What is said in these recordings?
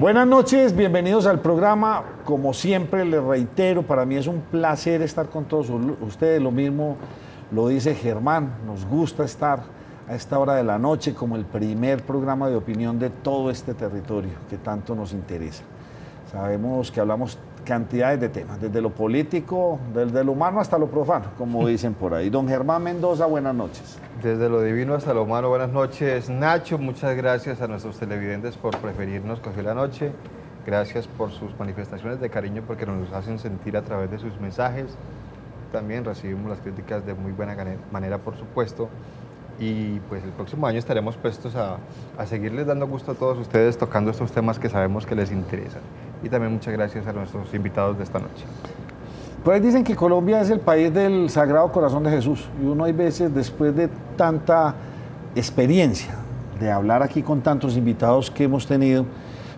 Buenas noches, bienvenidos al programa. Como siempre les reitero, para mí es un placer estar con todos ustedes. Lo mismo lo dice Germán, nos gusta estar a esta hora de la noche como el primer programa de opinión de todo este territorio que tanto nos interesa. Sabemos que hablamos cantidades de temas, desde lo político, desde lo humano hasta lo profano, como dicen por ahí. Don Germán Mendoza, buenas noches. Desde lo divino hasta lo humano, buenas noches. Nacho, muchas gracias a nuestros televidentes por preferirnos coger la noche. Gracias por sus manifestaciones de cariño, porque nos hacen sentir a través de sus mensajes. También recibimos las críticas de muy buena manera, por supuesto. Y pues el próximo año estaremos puestos a seguirles dando gusto a todos ustedes tocando estos temas que sabemos que les interesan. Y también muchas gracias a nuestros invitados de esta noche. Pues dicen que Colombia es el país del Sagrado Corazón de Jesús. Y uno hay veces, después de tanta experiencia de hablar aquí con tantos invitados que hemos tenido,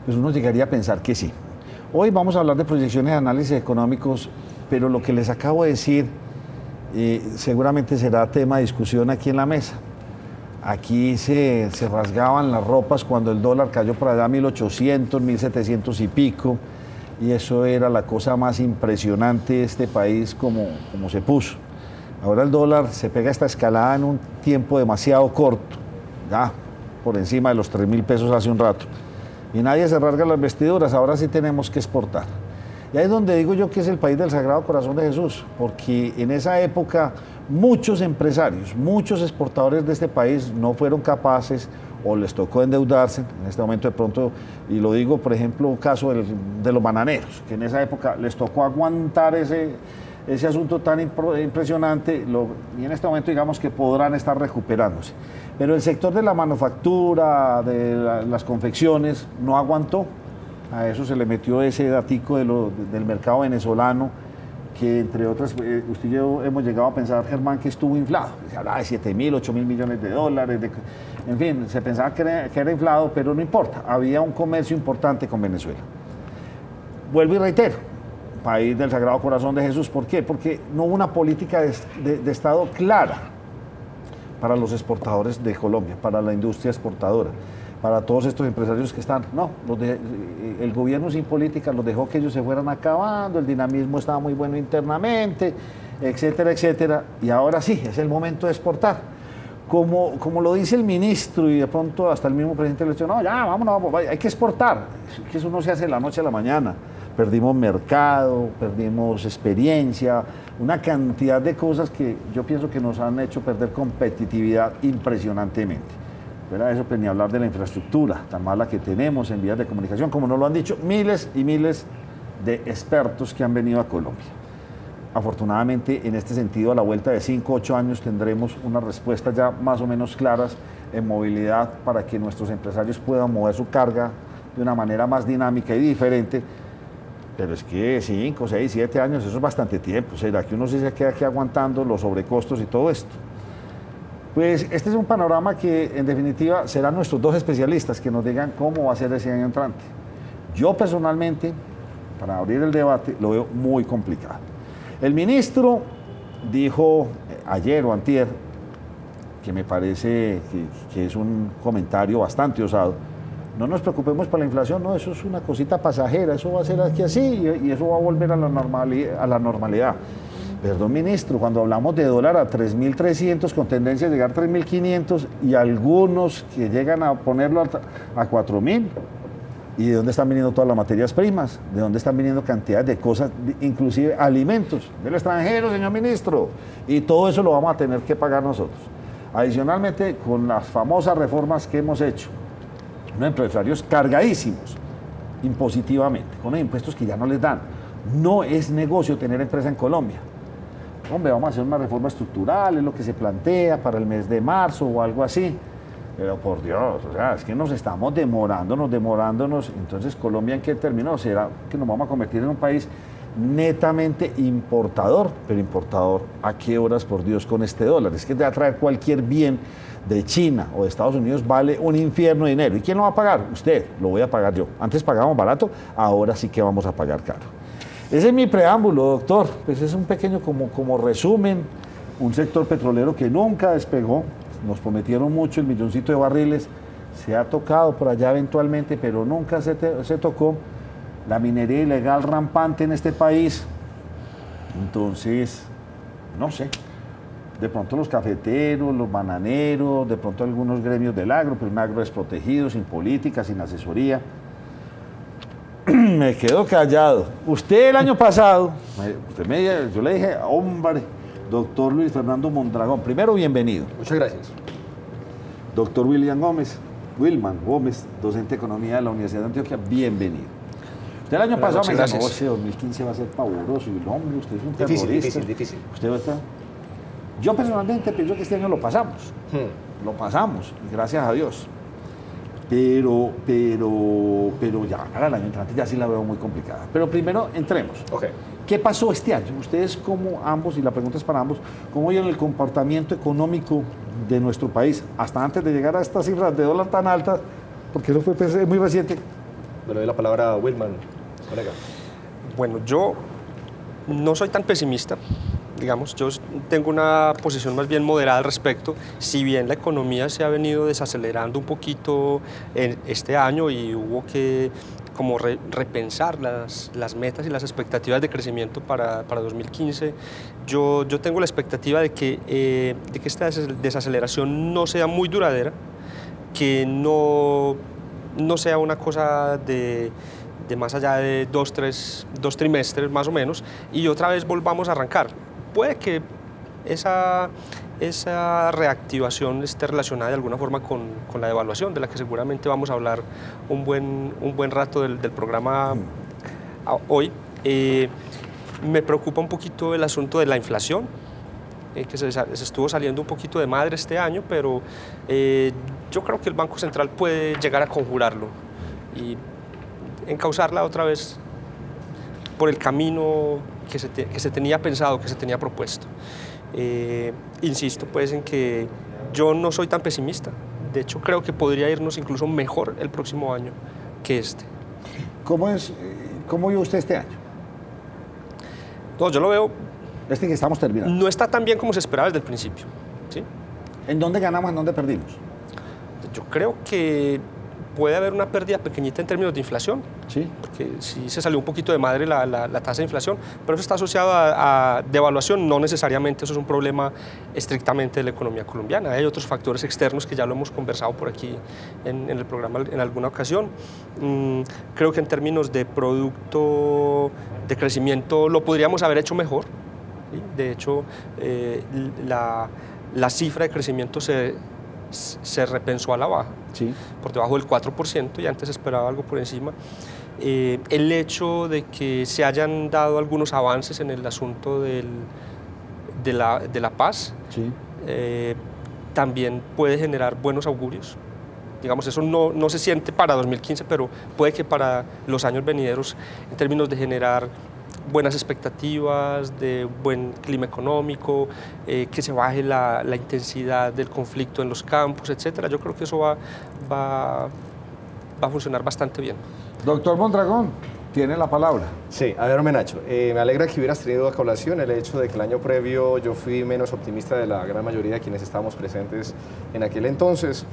pues uno llegaría a pensar que sí. Hoy vamos a hablar de proyecciones de análisis económicos, pero lo que les acabo de decir seguramente será tema de discusión aquí en la mesa. Aquí se rasgaban las ropas cuando el dólar cayó por allá a 1800, 1700 y pico, y eso era la cosa más impresionante de este país como se puso. Ahora el dólar se pega esta escalada en un tiempo demasiado corto, ya por encima de los 3.000 pesos hace un rato, y nadie se rasga las vestiduras. Ahora sí tenemos que exportar. Y ahí es donde digo yo que es el país del Sagrado Corazón de Jesús, porque en esa época muchos empresarios, muchos exportadores de este país no fueron capaces o les tocó endeudarse. En este momento de pronto, y lo digo por ejemplo, caso de los bananeros, que en esa época les tocó aguantar ese asunto tan impresionante, y en este momento digamos que podrán estar recuperándose. Pero el sector de la manufactura, de las confecciones, no aguantó. A eso se le metió ese datico del mercado venezolano, que entre otras, usted y yo hemos llegado a pensar, Germán, que estuvo inflado. Se hablaba de 7.000, 8.000 millones de dólares, en fin, se pensaba que era inflado, pero no importa, había un comercio importante con Venezuela. Vuelvo y reitero, país del Sagrado Corazón de Jesús. ¿Por qué? Porque no hubo una política de Estado clara para los exportadores de Colombia, para la industria exportadora, para todos estos empresarios que están. No, el gobierno sin política los dejó que ellos se fueran acabando, el dinamismo estaba muy bueno internamente, etcétera, etcétera, y ahora sí, es el momento de exportar. Como lo dice el ministro, y de pronto hasta el mismo presidente le dice, no, ya, vámonos, hay que exportar, que eso no se hace de la noche a la mañana. Perdimos mercado, perdimos experiencia, una cantidad de cosas que yo pienso que nos han hecho perder competitividad impresionantemente. Fuera de eso, pues ni hablar de la infraestructura tan mala que tenemos en vías de comunicación, como nos lo han dicho miles y miles de expertos que han venido a Colombia. Afortunadamente, en este sentido, a la vuelta de 5 o 8 años tendremos unas respuestas ya más o menos claras en movilidad para que nuestros empresarios puedan mover su carga de una manera más dinámica y diferente. Pero es que 5, 6, 7 años, eso es bastante tiempo. ¿Será que uno se queda aquí aguantando los sobrecostos y todo esto? Pues este es un panorama que en definitiva serán nuestros dos especialistas que nos digan cómo va a ser ese año entrante. Yo personalmente, para abrir el debate, lo veo muy complicado. El ministro dijo ayer o antier, que me parece que es un comentario bastante osado: no nos preocupemos por la inflación, no, eso es una cosita pasajera, eso va a ser aquí así y eso va a volver a la normalidad. Perdón, ministro, cuando hablamos de dólar a 3.300 con tendencia a llegar a 3.500 y algunos que llegan a ponerlo a 4.000, ¿y de dónde están viniendo todas las materias primas? ¿De dónde están viniendo cantidades de cosas, inclusive alimentos? Del extranjero, señor ministro, y todo eso lo vamos a tener que pagar nosotros. Adicionalmente, con las famosas reformas que hemos hecho, unos empresarios cargadísimos impositivamente, con los impuestos que ya no les dan. No es negocio tener empresa en Colombia. Hombre, vamos a hacer una reforma estructural, es lo que se plantea para el mes de marzo o algo así. Pero por Dios, o sea, es que nos estamos demorándonos. Entonces, ¿Colombia en qué terminó? ¿Será que nos vamos a convertir en un país netamente importador? Pero importador, ¿a qué horas, por Dios, con este dólar? Es que te va a traer cualquier bien de China o de Estados Unidos, vale un infierno de dinero. ¿Y quién lo va a pagar? Usted, lo voy a pagar yo. Antes pagábamos barato, ahora sí que vamos a pagar caro. Ese es mi preámbulo, doctor. Pues es un pequeño como resumen, un sector petrolero que nunca despegó. Nos prometieron mucho, el milloncito de barriles, se ha tocado por allá eventualmente, pero nunca se tocó la minería ilegal rampante en este país. Entonces, no sé, de pronto los cafeteros, los bananeros, de pronto algunos gremios del agro, pero un agro desprotegido, sin política, sin asesoría. Me quedo callado. Usted el año pasado, yo le dije, hombre, doctor Luis Fernando Mondragón, primero bienvenido. Muchas gracias. Doctor Wilman Gómez, docente de Economía de la Universidad de Antioquia, bienvenido. Usted el año pasado me dijo, ese 2015 va a ser pavoroso, y no, hombre, usted es un terrorista. Difícil. Usted va a estar... Yo personalmente pienso que este año lo pasamos, gracias a Dios. Pero ya para el año entrante ya sí la veo muy complicada. Pero primero entremos. Okay. ¿Qué pasó este año? Ustedes como ambos, y la pregunta es para ambos, ¿cómo vieron el comportamiento económico de nuestro país hasta antes de llegar a estas cifras de dólar tan altas? Porque eso fue muy reciente. Le doy la palabra a Wilman, colega. Bueno, yo no soy tan pesimista. Digamos, yo tengo una posición más bien moderada al respecto, si bien la economía se ha venido desacelerando un poquito en este año y hubo que como repensar las metas y las expectativas de crecimiento para 2015, yo tengo la expectativa de que esta desaceleración no sea muy duradera, que no sea una cosa de más allá de dos trimestres más o menos, y otra vez volvamos a arrancar. Puede que esa reactivación esté relacionada de alguna forma con la devaluación, de la que seguramente vamos a hablar un buen rato del programa hoy. Me preocupa un poquito el asunto de la inflación, que se estuvo saliendo un poquito de madre este año, pero yo creo que el Banco Central puede llegar a conjurarlo y encauzarla otra vez por el camino que se tenía pensado, que se tenía propuesto. Insisto pues en que yo no soy tan pesimista, de hecho creo que podría irnos incluso mejor el próximo año que este. ¿Cómo vio usted este año? No, yo lo veo... Este que estamos terminando. No está tan bien como se esperaba desde el principio, ¿sí? ¿En dónde ganamos, en dónde perdimos? Yo creo que puede haber una pérdida pequeñita en términos de inflación, sí, porque sí se salió un poquito de madre la tasa de inflación, pero eso está asociado a devaluación, no necesariamente eso es un problema estrictamente de la economía colombiana, hay otros factores externos que ya lo hemos conversado por aquí en el programa en alguna ocasión. Creo que en términos de producto de crecimiento lo podríamos haber hecho mejor, ¿sí? De hecho la cifra de crecimiento se repensó a la baja, sí, por debajo del 4%, y antes esperaba algo por encima. El hecho de que se hayan dado algunos avances en el asunto de la paz, sí, también puede generar buenos augurios. Digamos, eso no se siente para 2015, pero puede que para los años venideros, en términos de generar buenas expectativas, de buen clima económico, que se baje la intensidad del conflicto en los campos, etcétera. Yo creo que eso va a funcionar bastante bien. Doctor Mondragón, tiene la palabra. Sí, a ver, Nacho, me alegra que hubieras tenido a colación el hecho de que el año previo yo fui menos optimista de la gran mayoría de quienes estábamos presentes en aquel entonces.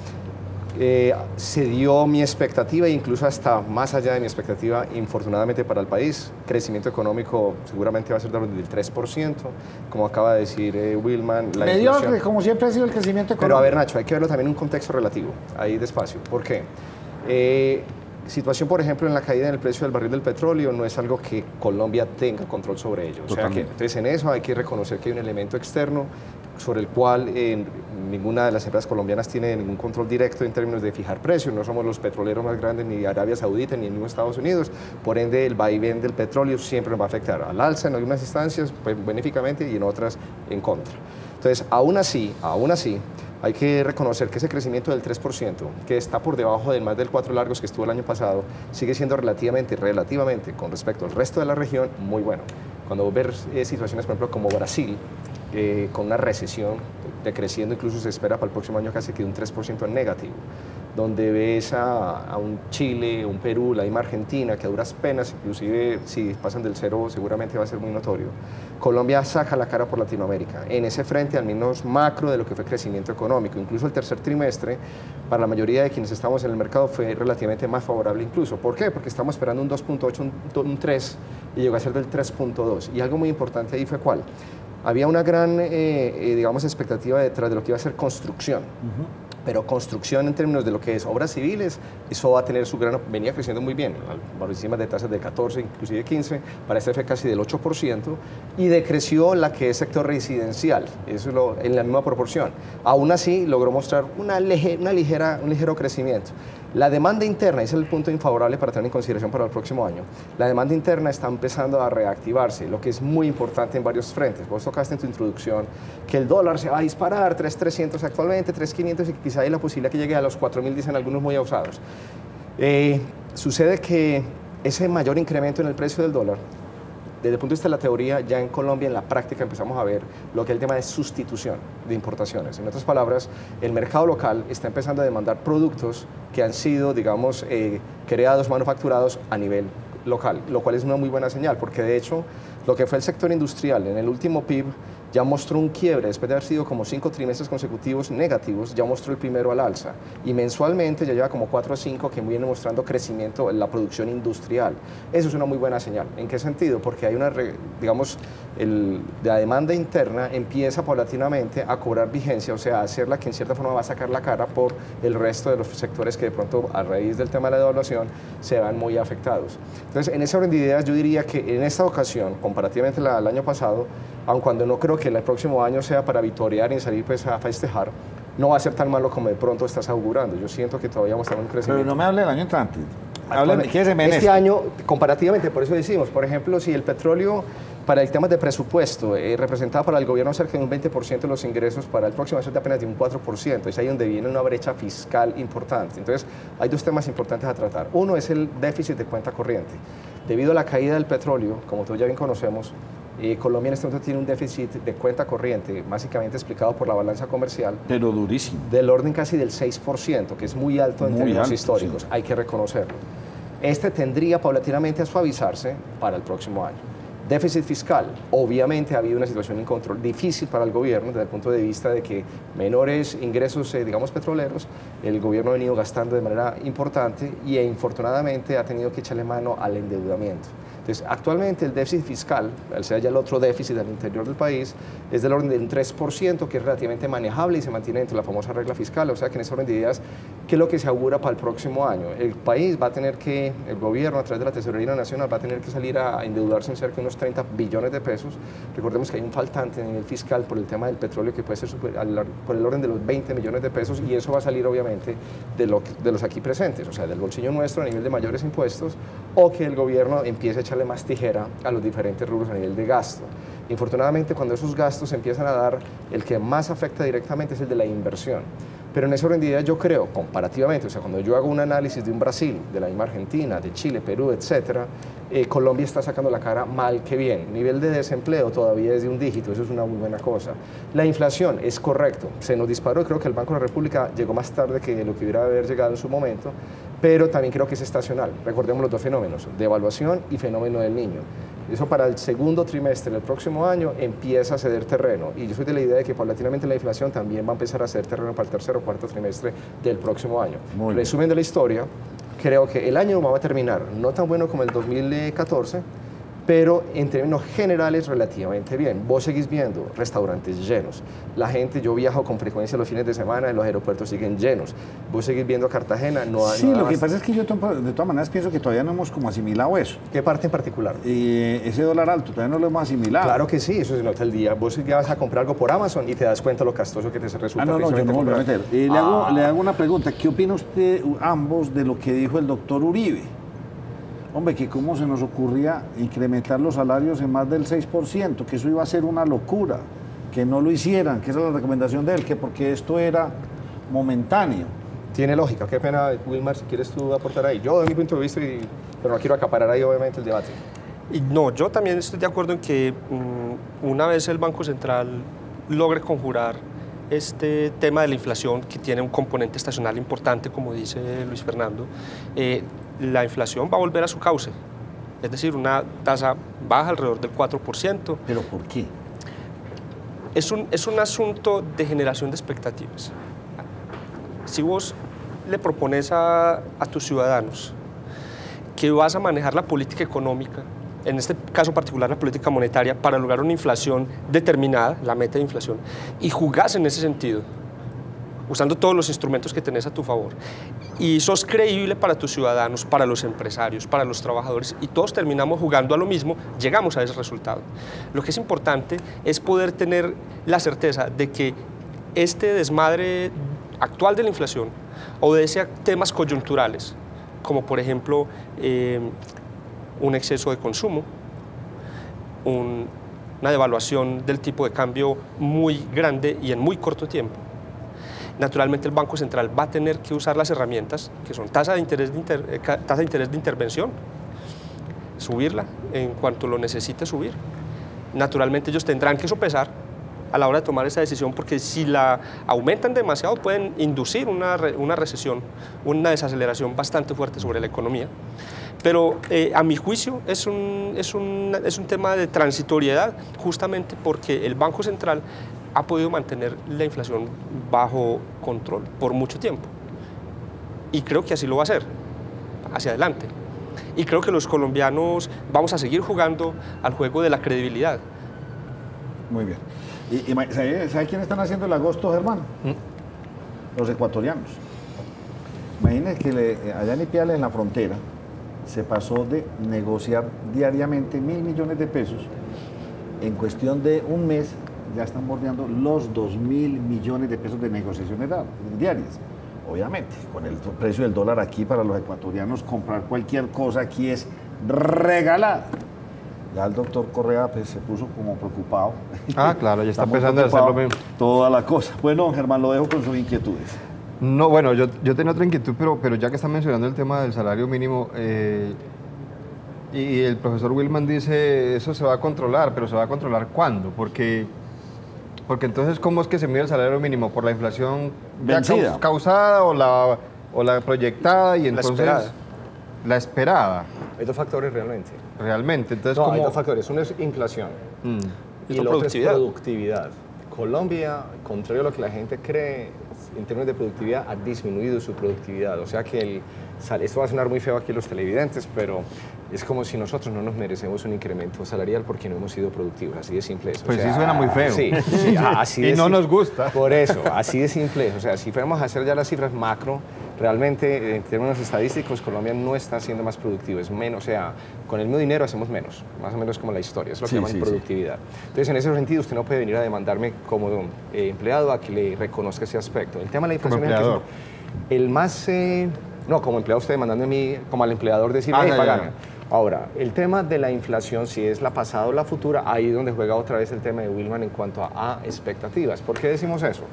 Se dio mi expectativa e incluso hasta más allá de mi expectativa, infortunadamente para el país. Crecimiento económico seguramente va a ser del 3%, como acaba de decir Wilman. Mediocre, como siempre ha sido el crecimiento económico. Pero a ver, Nacho, hay que verlo también en un contexto relativo, ahí despacio. ¿Por qué? Situación, por ejemplo, en la caída en el precio del barril del petróleo no es algo que Colombia tenga control sobre ello. O sea que, entonces, en eso hay que reconocer que hay un elemento externo sobre el cual ninguna de las empresas colombianas tiene ningún control directo en términos de fijar precios. No somos los petroleros más grandes ni de Arabia Saudita ni en Estados Unidos. Por ende, el vaivén del petróleo siempre nos va a afectar al alza en algunas instancias, pues, benéficamente, y en otras en contra. Entonces, aún así, hay que reconocer que ese crecimiento del 3%, que está por debajo del más del 4 largos que estuvo el año pasado, sigue siendo relativamente, con respecto al resto de la región, muy bueno. Cuando vos ves situaciones, por ejemplo, como Brasil, con una recesión decreciendo, incluso se espera para el próximo año casi que un 3% en negativo. donde ves a un Chile, un Perú, la misma Argentina, que a duras penas, inclusive si pasan del cero seguramente va a ser muy notorio. Colombia saca la cara por Latinoamérica, en ese frente al menos macro de lo que fue crecimiento económico. Incluso el tercer trimestre, para la mayoría de quienes estamos en el mercado, fue relativamente más favorable incluso. ¿Por qué? Porque estamos esperando un 2.8, un 3, y llegó a ser del 3.2. Y algo muy importante ahí fue ¿cuál? Había una gran, digamos, expectativa detrás de lo que iba a ser construcción. Pero construcción en términos de lo que es obras civiles, eso va a tener su gran, venía creciendo muy bien, por encima de tasas de 14, inclusive 15, para este fue casi del 8%, y decreció la que es sector residencial, eso en la misma proporción. Aún así, logró mostrar un ligero crecimiento. La demanda interna, ese es el punto infavorable para tener en consideración para el próximo año. La demanda interna está empezando a reactivarse, lo que es muy importante en varios frentes. Vos tocaste en tu introducción que el dólar se va a disparar, 3.300 actualmente, 3.500 y quizá hay la posibilidad que llegue a los 4.000, dicen algunos muy osados. Sucede que ese mayor incremento en el precio del dólar, desde el punto de vista de la teoría, ya en Colombia en la práctica empezamos a ver lo que es el tema de sustitución de importaciones. En otras palabras, el mercado local está empezando a demandar productos que han sido, digamos, creados, manufacturados a nivel local, lo cual es una muy buena señal, porque de hecho lo que fue el sector industrial en el último PIB ya mostró un quiebre, después de haber sido como 5 trimestres consecutivos negativos, ya mostró el primero al alza. Y mensualmente ya lleva como 4 o 5 que viene mostrando crecimiento en la producción industrial. Eso es una muy buena señal. ¿En qué sentido? Porque hay una, digamos, la demanda interna empieza paulatinamente a cobrar vigencia, o sea, a hacerla que en cierta forma va a sacar la cara por el resto de los sectores que de pronto, a raíz del tema de la devaluación, se van muy afectados. Entonces, en esa orden de ideas, yo diría que en esta ocasión, comparativamente al año pasado, aun cuando no creo que el próximo año sea para vitorear y salir pues a festejar, no va a ser tan malo como de pronto estás augurando. Yo siento que todavía vamos a tener un crecimiento. Pero no me hable del año entrante. Este año, comparativamente, por eso decimos, por ejemplo, si el petróleo para el tema de presupuesto representaba para el gobierno cerca de un 20% de los ingresos, para el próximo año de apenas de un 4%. Es ahí donde viene una brecha fiscal importante. Entonces, hay dos temas importantes a tratar. Uno es el déficit de cuenta corriente. Debido a la caída del petróleo, como todos ya bien conocemos, Colombia en este momento tiene un déficit de cuenta corriente, básicamente explicado por la balanza comercial. Pero durísimo. Del orden casi del 6%, que es muy alto en términos históricos, sí. Hay que reconocerlo. Este tendría paulatinamente a suavizarse para el próximo año. Déficit fiscal, obviamente ha habido una situación difícil para el gobierno desde el punto de vista de que menores ingresos, digamos, petroleros, el gobierno ha venido gastando de manera importante y infortunadamente ha tenido que echarle mano al endeudamiento. Entonces, actualmente el déficit fiscal, al ser ya el otro déficit al interior del país, es del orden del 3%, que es relativamente manejable y se mantiene dentro de la famosa regla fiscal. O sea que en ese orden de ideas, ¿qué es lo que se augura para el próximo año? El país va a tener que, el gobierno a través de la Tesorería Nacional va a tener que salir a endeudarse en cerca de unos 30 billones de pesos. Recordemos que hay un faltante a nivel fiscal por el tema del petróleo que puede ser por el orden de los 20 millones de pesos, y eso va a salir obviamente de los aquí presentes, o sea, del bolsillo nuestro a nivel de mayores impuestos, o que el gobierno empiece a echarle más tijera a los diferentes rubros a nivel de gasto. Infortunadamente, cuando esos gastos empiezan a dar, el que más afecta directamente es el de la inversión. Pero en esa orden de ideas yo creo, comparativamente, o sea, cuando yo hago un análisis de un Brasil, de la misma Argentina, de Chile, Perú, etcétera, Colombia está sacando la cara mal que bien. Nivel de desempleo todavía es de un dígito, eso es una muy buena cosa. La inflación es correcto, se nos disparó, creo que el Banco de la República llegó más tarde que lo que hubiera haber llegado en su momento, pero también creo que es estacional. Recordemos los dos fenómenos, devaluación y fenómeno del niño. Eso para el segundo trimestre del próximo año empieza a ceder terreno, y yo soy de la idea de que paulatinamente la inflación también va a empezar a ceder terreno para el tercer o cuarto trimestre del próximo año. Resumen de la historia, creo que el año va a terminar no tan bueno como el 2014, pero en términos generales relativamente bien. Vos seguís viendo restaurantes llenos. La gente, yo viajo con frecuencia los fines de semana, los aeropuertos siguen llenos. Vos seguís viendo Cartagena, no hay... Sí, lo que pasa es que yo de todas maneras pienso que todavía no hemos como asimilado eso. ¿Qué parte en particular? Ese dólar alto, todavía no lo hemos asimilado. Claro que sí, eso se nota el día. Vos ya vas a comprar algo por Amazon y te das cuenta lo costoso que te resulta. No, yo no voy a meter. Le hago una pregunta. ¿Qué opina usted ambos de lo que dijo el doctor Uribe? Hombre, que cómo se nos ocurría incrementar los salarios en más del 6%, que eso iba a ser una locura, que no lo hicieran, que esa es la recomendación de él, que porque esto era momentáneo. Tiene lógica, qué pena, Wilmar, si quieres tú aportar ahí. Yo, de mi punto de vista, pero no quiero acaparar ahí obviamente el debate. Y no, yo también estoy de acuerdo en que una vez el Banco Central logre conjurar este tema de la inflación, que tiene un componente estacional importante, como dice Luis Fernando, la inflación va a volver a su cauce. Es decir, una tasa baja alrededor del 4%. ¿Pero por qué? Es un asunto de generación de expectativas. Si vos le propones a tus ciudadanos que vas a manejar la política económica, en este caso particular la política monetaria, para lograr una inflación determinada, la meta de inflación, y jugás en ese sentido, usando todos los instrumentos que tenés a tu favor, y sos creíble para tus ciudadanos, para los empresarios, para los trabajadores, y todos terminamos jugando a lo mismo, llegamos a ese resultado. Lo que es importante es poder tener la certeza de que este desmadre actual de la inflación obedece a temas coyunturales, como por ejemplo un exceso de consumo, una devaluación del tipo de cambio muy grande y en muy corto tiempo. Naturalmente el Banco Central va a tener que usar las herramientas que son tasa de interés de intervención, subirla en cuanto lo necesite subir. Naturalmente ellos tendrán que sopesar a la hora de tomar esa decisión, porque si la aumentan demasiado pueden inducir una recesión, una desaceleración bastante fuerte sobre la economía. Pero a mi juicio es un tema de transitoriedad, justamente porque el Banco Central ha podido mantener la inflación bajo control por mucho tiempo. Y creo que así lo va a hacer, hacia adelante. Y creo que los colombianos vamos a seguir jugando al juego de la credibilidad. Muy bien. ¿Sabe quién están haciendo el agosto, Germán? Los ecuatorianos. Imagínense que allá en Ipiales, en la frontera, se pasó de negociar diariamente 1.000 millones de pesos. En cuestión de un mes ya están bordeando los 2.000 millones de pesos de negociaciones diarias. Obviamente, con el precio del dólar aquí para los ecuatorianos, comprar cualquier cosa aquí es regalada. Ya el doctor Correa pues, se puso como preocupado. Ah, claro, ya está empezando a hacer lo mismo. Toda la cosa. Bueno, Germán, lo dejo con sus inquietudes. No, bueno, yo tenía otra inquietud, pero ya que están mencionando el tema del salario mínimo, y el profesor Wilman dice, eso se va a controlar, pero ¿se va a controlar cuándo? Porque entonces, ¿cómo es que se mide el salario mínimo? ¿Por la inflación ya causada o la proyectada? Y entonces, la esperada. Hay dos factores realmente. Realmente, entonces, no, ¿cómo? Hay dos factores. Uno es inflación y el otro es productividad. Colombia, contrario a lo que la gente cree, en términos de productividad, ha disminuido su productividad. O sea que esto va a sonar muy feo aquí a los televidentes, pero es como si nosotros no nos merecemos un incremento salarial porque no hemos sido productivos. Así de simple es. Pues sí suena muy feo. Sí, así y no nos gusta. Por eso, así de simple es. O sea, si fuéramos a hacer ya las cifras macro, realmente, en términos estadísticos, Colombia no está siendo más productivo, es menos, o sea, con el mismo dinero hacemos menos, más o menos como la historia, es lo que llaman productividad. Entonces, en ese sentido, usted no puede venir a demandarme como empleado a que le reconozca ese aspecto. El tema de la inflación como empleador. es el más, no, como empleado usted demandando a mí, como al empleador decirle, pagarme. Ahora, el tema de la inflación, si es la pasada o la futura, ahí es donde juega otra vez el tema de Wilman en cuanto a expectativas. ¿Por qué decimos eso?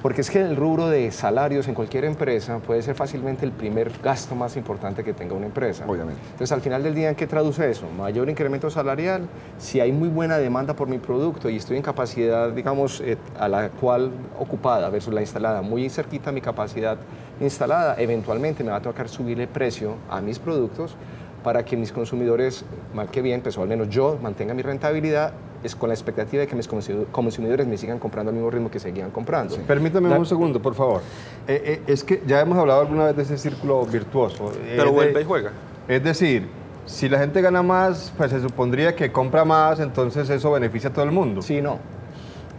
Porque es que el rubro de salarios en cualquier empresa puede ser fácilmente el primer gasto más importante que tenga una empresa. Obviamente. Entonces, al final del día, ¿en qué traduce eso? Mayor incremento salarial, si hay muy buena demanda por mi producto y estoy en capacidad, digamos, a la cual ocupada versus la instalada, muy cerquita a mi capacidad instalada, eventualmente me va a tocar subir el precio a mis productos para que mis consumidores, mal que bien, pues o al menos yo mantenga mi rentabilidad, es con la expectativa de que mis consumidores me sigan comprando al mismo ritmo que seguían comprando. Sí. Permítame un segundo, por favor. Es que ya hemos hablado alguna vez de ese círculo virtuoso. Pero vuelve y juega. Es decir, si la gente gana más, pues se supondría que compra más, entonces eso beneficia a todo el mundo. Sí, no.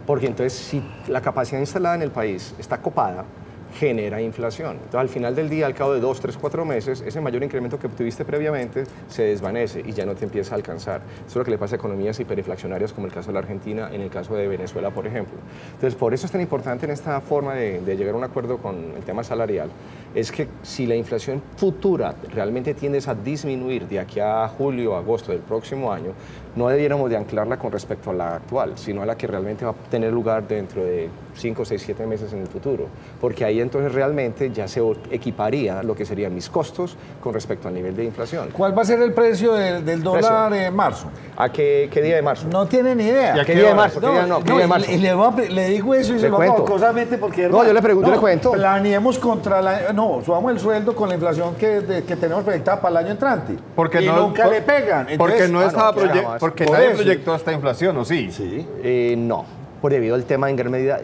Porque entonces, si la capacidad instalada en el país está copada, genera inflación. Entonces, al final del día, al cabo de 2, 3, 4 meses, ese mayor incremento que obtuviste previamente se desvanece y ya no te empieza a alcanzar. Eso es lo que le pasa a economías hiperinflacionarias como el caso de la Argentina, en el caso de Venezuela, por ejemplo. Entonces, por eso es tan importante en esta forma de llegar a un acuerdo con el tema salarial, es que si la inflación futura realmente tiende a disminuir de aquí a julio o agosto del próximo año, no debiéramos de anclarla con respecto a la actual, sino a la que realmente va a tener lugar dentro de 5, 6, 7 meses en el futuro, porque ahí ahí entonces realmente ya se equiparía lo que serían mis costos con respecto al nivel de inflación. ¿Cuál va a ser el precio del dólar en marzo? ¿A qué día de marzo? No tiene ni idea. ¿Y a qué día de marzo? ¿Qué día de marzo? Y le digo eso y se lo hago jocosamente porque... No, yo le pregunto, yo le cuento. Planeemos contra la... No, subamos el sueldo con la inflación que tenemos proyectada para el año entrante. Porque y nunca le pegan. Entonces, porque no estaba porque nadie proyectó esta inflación, ¿o sí? Sí. No, por debido al tema en gran medida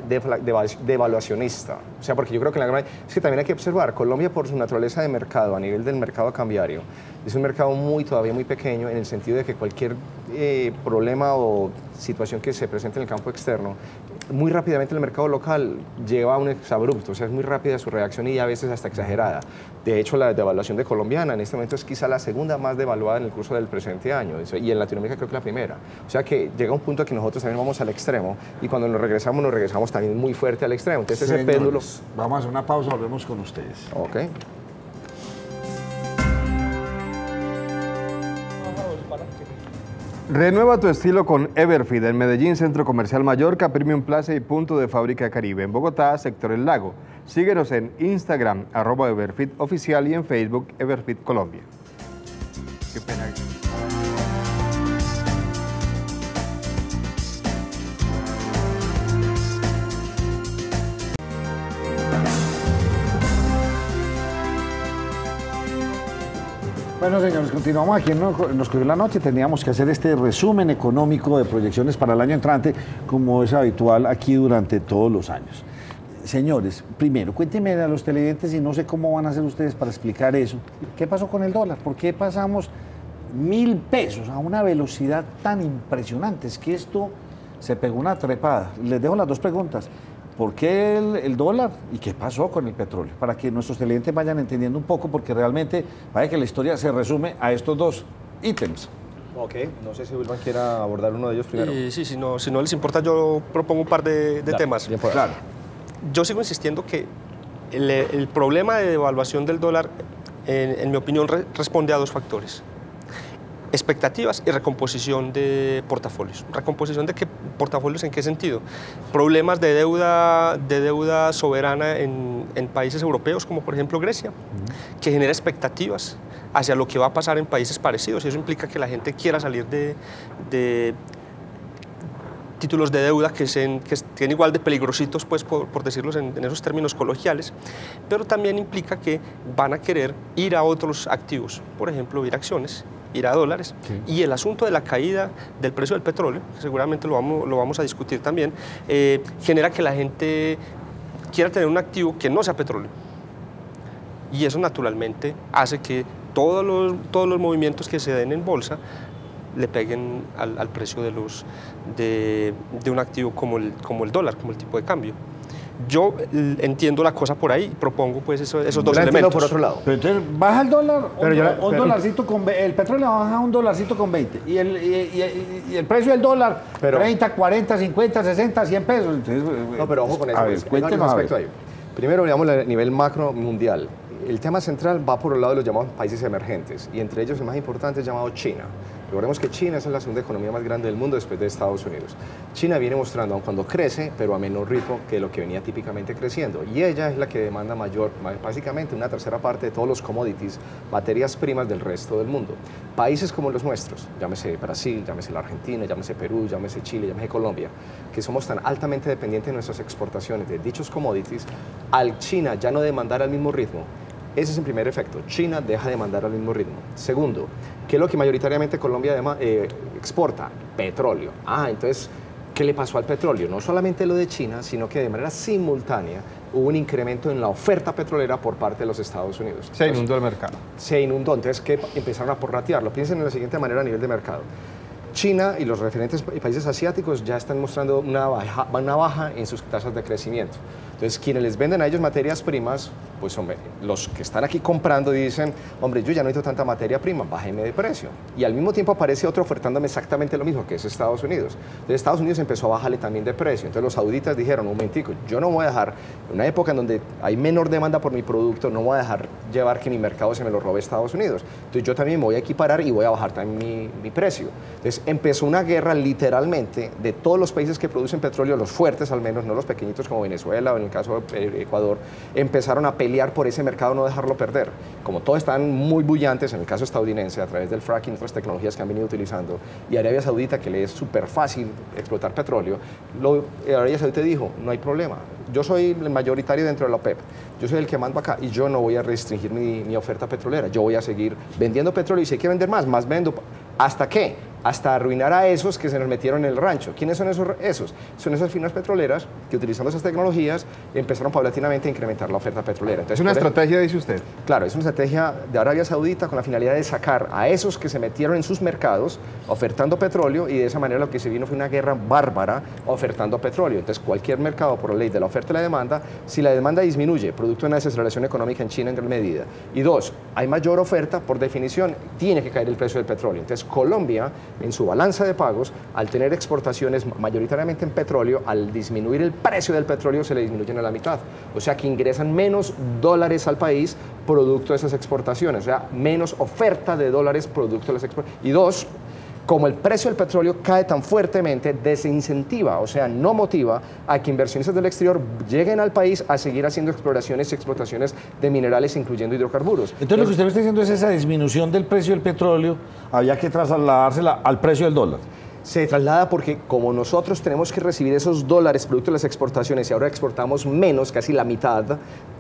devaluacionista. O sea, porque yo creo que es que también hay que observar, Colombia por su naturaleza de mercado, a nivel del mercado cambiario, es un mercado todavía muy pequeño en el sentido de que cualquier problema o situación que se presente en el campo externo, muy rápidamente el mercado local lleva a un exabrupto, o sea, es muy rápida su reacción y a veces hasta exagerada. De hecho, la devaluación de colombiana en este momento es quizá la segunda más devaluada en el curso del presente año, y en Latinoamérica creo que la primera. O sea que llega un punto que nosotros también vamos al extremo, y cuando nos regresamos también muy fuerte al extremo. Entonces ese péndulo... Vamos a hacer una pausa, volvemos con ustedes. Ok. Renueva tu estilo con Everfit en Medellín, Centro Comercial Mallorca, Premium Plaza y Punto de Fábrica Caribe. En Bogotá, Sector El Lago. Síguenos en Instagram, @Everfit Oficial, y en Facebook, Everfit Colombia. Qué pena. Bueno, señores, continuamos aquí en Nos Cogió la Noche. Teníamos que hacer este resumen económico de proyecciones para el año entrante, como es habitual aquí durante todos los años. Señores, primero, cuéntenme a los televidentes, y no sé cómo van a hacer ustedes para explicar eso. ¿Qué pasó con el dólar? ¿Por qué pasamos 1.000 pesos a una velocidad tan impresionante? Es que esto se pegó una trepada. Les dejo las dos preguntas. ¿Por qué el dólar y qué pasó con el petróleo? Para que nuestros televidentes vayan entendiendo un poco, porque realmente parece que la historia se resume a estos dos ítems. Ok, no sé si Wilman quiera abordar uno de ellos primero. Sí, si no les importa, yo propongo un par de temas. Bien, Claro. Yo sigo insistiendo que el problema de devaluación del dólar, en mi opinión, responde a dos factores: expectativas y recomposición de portafolios. ¿Recomposición de qué portafolios? ¿En qué sentido? Problemas de deuda soberana en países europeos, como por ejemplo Grecia, que genera expectativas hacia lo que va a pasar en países parecidos, y eso implica que la gente quiera salir de títulos de deuda que estén igual de peligrositos, pues, por decirlos en esos términos coloquiales, pero también implica que van a querer ir a otros activos, por ejemplo, ir a acciones, ir a dólares. Sí. Y el asunto de la caída del precio del petróleo, que seguramente lo vamos a discutir también, genera que la gente quiera tener un activo que no sea petróleo. Y eso naturalmente hace que todos los movimientos que se den en bolsa le peguen al precio de un activo como el dólar, como el tipo de cambio. Yo entiendo la cosa por ahí y propongo pues esos dos elementos. Por otro lado. Pero entonces baja el dólar, dolarcito con el petróleo baja un dolarcito con 20 y el precio del dólar 30, 40, 50, 60, 100 pesos. Entonces, no, pero ojo con eso. A ver, cuéntenos ahí. Primero, veamos a nivel macro mundial. El tema central va por el lado de los llamados países emergentes, y entre ellos el más importante es llamado China. Recordemos que China es la segunda economía más grande del mundo después de Estados Unidos. China viene mostrando, aun cuando crece, pero a menor ritmo que lo que venía típicamente creciendo. Y ella es la que demanda básicamente una tercera parte de todos los commodities, materias primas del resto del mundo. Países como los nuestros, llámese Brasil, llámese la Argentina, llámese Perú, llámese Chile, llámese Colombia, que somos tan altamente dependientes de nuestras exportaciones de dichos commodities, al China ya no demandar al mismo ritmo. Ese es el primer efecto. China deja de mandar al mismo ritmo. Segundo, ¿qué es lo que mayoritariamente Colombia exporta? Petróleo. Entonces, ¿qué le pasó al petróleo? No solamente lo de China, sino que de manera simultánea hubo un incremento en la oferta petrolera por parte de los Estados Unidos. Se inundó el mercado. Se inundó, entonces que empezaron a prorratearlo. Piensen de la siguiente manera a nivel de mercado. China y los referentes países asiáticos ya están mostrando una baja en sus tasas de crecimiento. Entonces, quienes les venden a ellos materias primas, pues hombre, los que están aquí comprando dicen, hombre, yo ya no necesito tanta materia prima, bájeme de precio. Y al mismo tiempo aparece otro ofertándome exactamente lo mismo, que es Estados Unidos. Entonces, Estados Unidos empezó a bajarle también de precio. Entonces, los sauditas dijeron, un momentico, yo no voy a dejar, en una época en donde hay menor demanda por mi producto, no voy a dejar llevar que mi mercado se me lo robe Estados Unidos. Entonces, yo también me voy a equiparar y voy a bajar también mi precio. Entonces, empezó una guerra literalmente de todos los países que producen petróleo, los fuertes al menos, no los pequeñitos como Venezuela o el caso de Ecuador, empezaron a pelear por ese mercado, no dejarlo perder. Como todos están muy bullantes, en el caso estadounidense, a través del fracking y otras tecnologías que han venido utilizando, y Arabia Saudita, que le es súper fácil explotar petróleo, Arabia Saudita dijo, no hay problema, yo soy el mayoritario dentro de la OPEP, yo soy el que mando acá y yo no voy a restringir mi oferta petrolera, yo voy a seguir vendiendo petróleo y si hay que vender más vendo. ¿Hasta qué? Hasta arruinar a esos que se nos metieron en el rancho. ¿Quiénes son esos? Son esas firmas petroleras que utilizando esas tecnologías empezaron paulatinamente a incrementar la oferta petrolera. Entonces, ¿es una estrategia, dice usted? Claro, es una estrategia de Arabia Saudita con la finalidad de sacar a esos que se metieron en sus mercados ofertando petróleo y de esa manera lo que se vino fue una guerra bárbara ofertando petróleo. Entonces cualquier mercado por la ley de la oferta y la demanda, si la demanda disminuye, producto de una desaceleración económica en China en gran medida, y dos, hay mayor oferta, por definición, tiene que caer el precio del petróleo. Entonces Colombia, en su balanza de pagos, al tener exportaciones mayoritariamente en petróleo, al disminuir el precio del petróleo se le disminuyen a la mitad. O sea que ingresan menos dólares al país producto de esas exportaciones, o sea, menos oferta de dólares producto de las exportaciones. Y dos, como el precio del petróleo cae tan fuertemente, desincentiva, o sea, no motiva a que inversionistas del exterior lleguen al país a seguir haciendo exploraciones y explotaciones de minerales, incluyendo hidrocarburos. Entonces, lo que usted me está diciendo es esa disminución del precio del petróleo, había que trasladársela al precio del dólar. Se traslada porque como nosotros tenemos que recibir esos dólares producto de las exportaciones y ahora exportamos menos, casi la mitad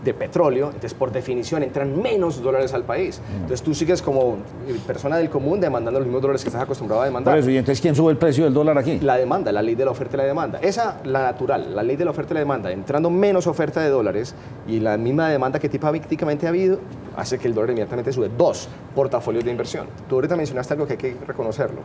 de petróleo, entonces por definición entran menos dólares al país. Entonces tú sigues como persona del común demandando los mismos dólares que estás acostumbrado a demandar. Por eso, ¿y entonces quién sube el precio del dólar aquí? La demanda, la ley de la oferta y la demanda. Esa, la natural, la ley de la oferta y la demanda, entrando menos oferta de dólares y la misma demanda que tipísticamente ha habido, hace que el dólar inmediatamente sube. Dos, portafolios de inversión. Tú ahorita mencionaste algo que hay que reconocerlo.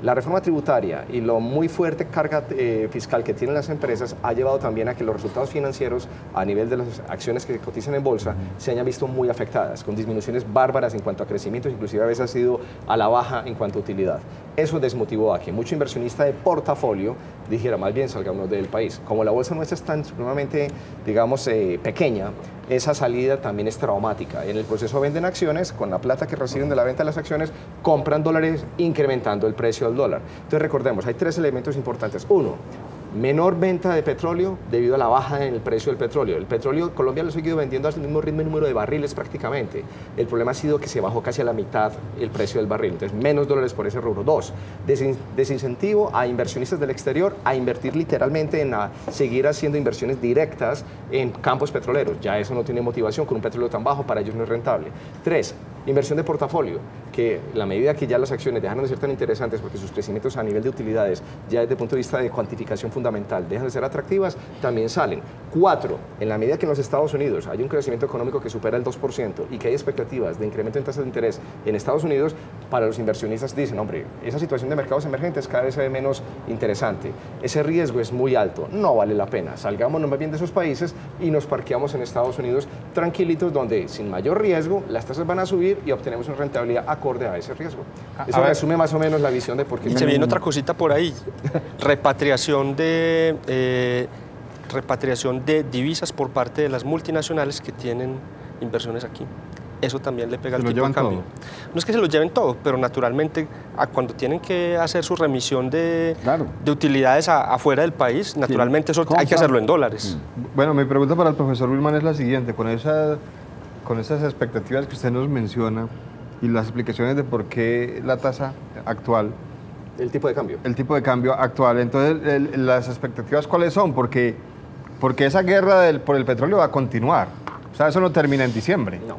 La reforma tributaria y lo muy fuerte carga fiscal que tienen las empresas ha llevado también a que los resultados financieros a nivel de las acciones que cotizan en bolsa se hayan visto muy afectadas, con disminuciones bárbaras en cuanto a crecimientos, inclusive a veces ha sido a la baja en cuanto a utilidad. Eso desmotivó a que mucho inversionista de portafolio dijera, más bien salgamos del país. Como la bolsa nuestra es tan supremamente, digamos, pequeña, esa salida también es traumática. En el proceso venden acciones, con la plata que reciben de la venta de las acciones, compran dólares incrementando el precio del dólar. Entonces recordemos, hay tres elementos importantes. Uno, menor venta de petróleo debido a la baja en el precio del petróleo. El petróleo, Colombia lo ha seguido vendiendo al mismo ritmo y número de barriles prácticamente. El problema ha sido que se bajó casi a la mitad el precio del barril. Entonces, menos dólares por ese rubro. Dos, desincentivo a inversionistas del exterior a invertir literalmente en seguir haciendo inversiones directas en campos petroleros. Ya eso no tiene motivación con un petróleo tan bajo, para ellos no es rentable. Tres, inversión de portafolio, que la medida que ya las acciones dejan de ser tan interesantes porque sus crecimientos a nivel de utilidades, ya desde el punto de vista de cuantificación fundamental, dejan de ser atractivas, también salen. Cuatro, en la medida que en los Estados Unidos hay un crecimiento económico que supera el 2% y que hay expectativas de incremento en tasas de interés en Estados Unidos, para los inversionistas dicen, hombre, esa situación de mercados emergentes cada vez se ve menos interesante, ese riesgo es muy alto, no vale la pena, salgámonos más bien de esos países y nos parqueamos en Estados Unidos tranquilitos, donde sin mayor riesgo las tasas van a subir y obtenemos una rentabilidad acorde a ese riesgo. Eso resume más o menos la visión de por qué. Y se viene otra cosita por ahí, repatriación de divisas por parte de las multinacionales que tienen inversiones aquí. Eso también le pega al tipo de cambio. No es que se lo lleven todo, pero naturalmente cuando tienen que hacer su remisión de utilidades afuera del país, naturalmente eso hay que hacerlo en dólares. Bueno, mi pregunta para el profesor Wilman es la siguiente. Con esas expectativas que usted nos menciona y las explicaciones de por qué la tasa actual, el tipo de cambio. El tipo de cambio actual. Entonces, las expectativas, ¿cuáles son? Porque esa guerra por el petróleo va a continuar. O sea, eso no termina en diciembre. No.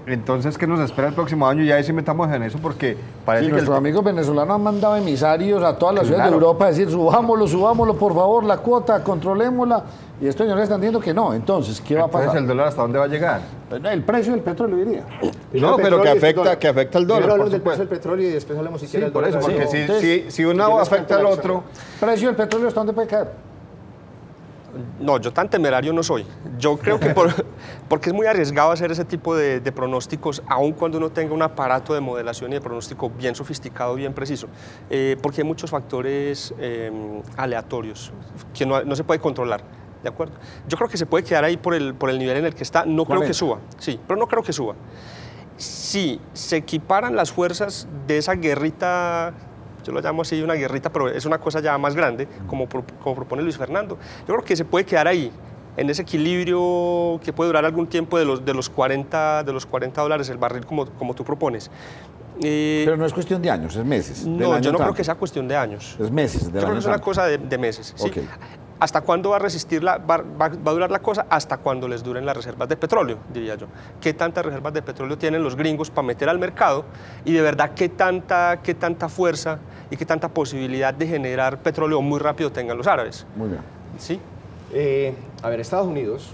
Entonces, ¿qué nos espera el próximo año? Ya ahí sí metamos en eso porque parece que nuestros amigos venezolanos han mandado emisarios a todas las ciudades de Europa a decir, subámoslo, por favor, la cuota, controlémosla. Y estos señores están diciendo que no. Entonces, ¿qué va a pasar? Entonces, ¿el dólar hasta dónde va a llegar? El precio del petróleo, diría. No, pero que afecta al dólar. Hablamos del precio del petróleo y después hablamos si por eso, porque si uno afecta al otro. ¿Precio del petróleo hasta dónde puede caer? No, yo tan temerario no soy. Yo creo que porque es muy arriesgado hacer ese tipo de pronósticos, aun cuando uno tenga un aparato de modelación y de pronóstico bien sofisticado, bien preciso, porque hay muchos factores aleatorios que no se puede controlar. ¿De acuerdo? Yo creo que se puede quedar ahí por el nivel en el que está. No creo que suba. Sí, pero no creo que suba. Si se equiparan las fuerzas de esa guerrita, yo lo llamo así una guerrita, pero es una cosa ya más grande, como propone Luis Fernando, yo creo que se puede quedar ahí en ese equilibrio que puede durar algún tiempo de los 40 dólares el barril como tú propones. Pero no es cuestión de años, es meses. No, yo no creo que sea cuestión de años. Es meses. Yo creo que es una cosa de meses. ¿sí? Okay. ¿Hasta cuándo va a resistir va a durar la cosa? Hasta cuando les duren las reservas de petróleo, diría yo. ¿Qué tantas reservas de petróleo tienen los gringos para meter al mercado? Y de verdad, ¿qué tanta fuerza y qué tanta posibilidad de generar petróleo muy rápido tengan los árabes? Muy bien. ¿Sí? A ver, Estados Unidos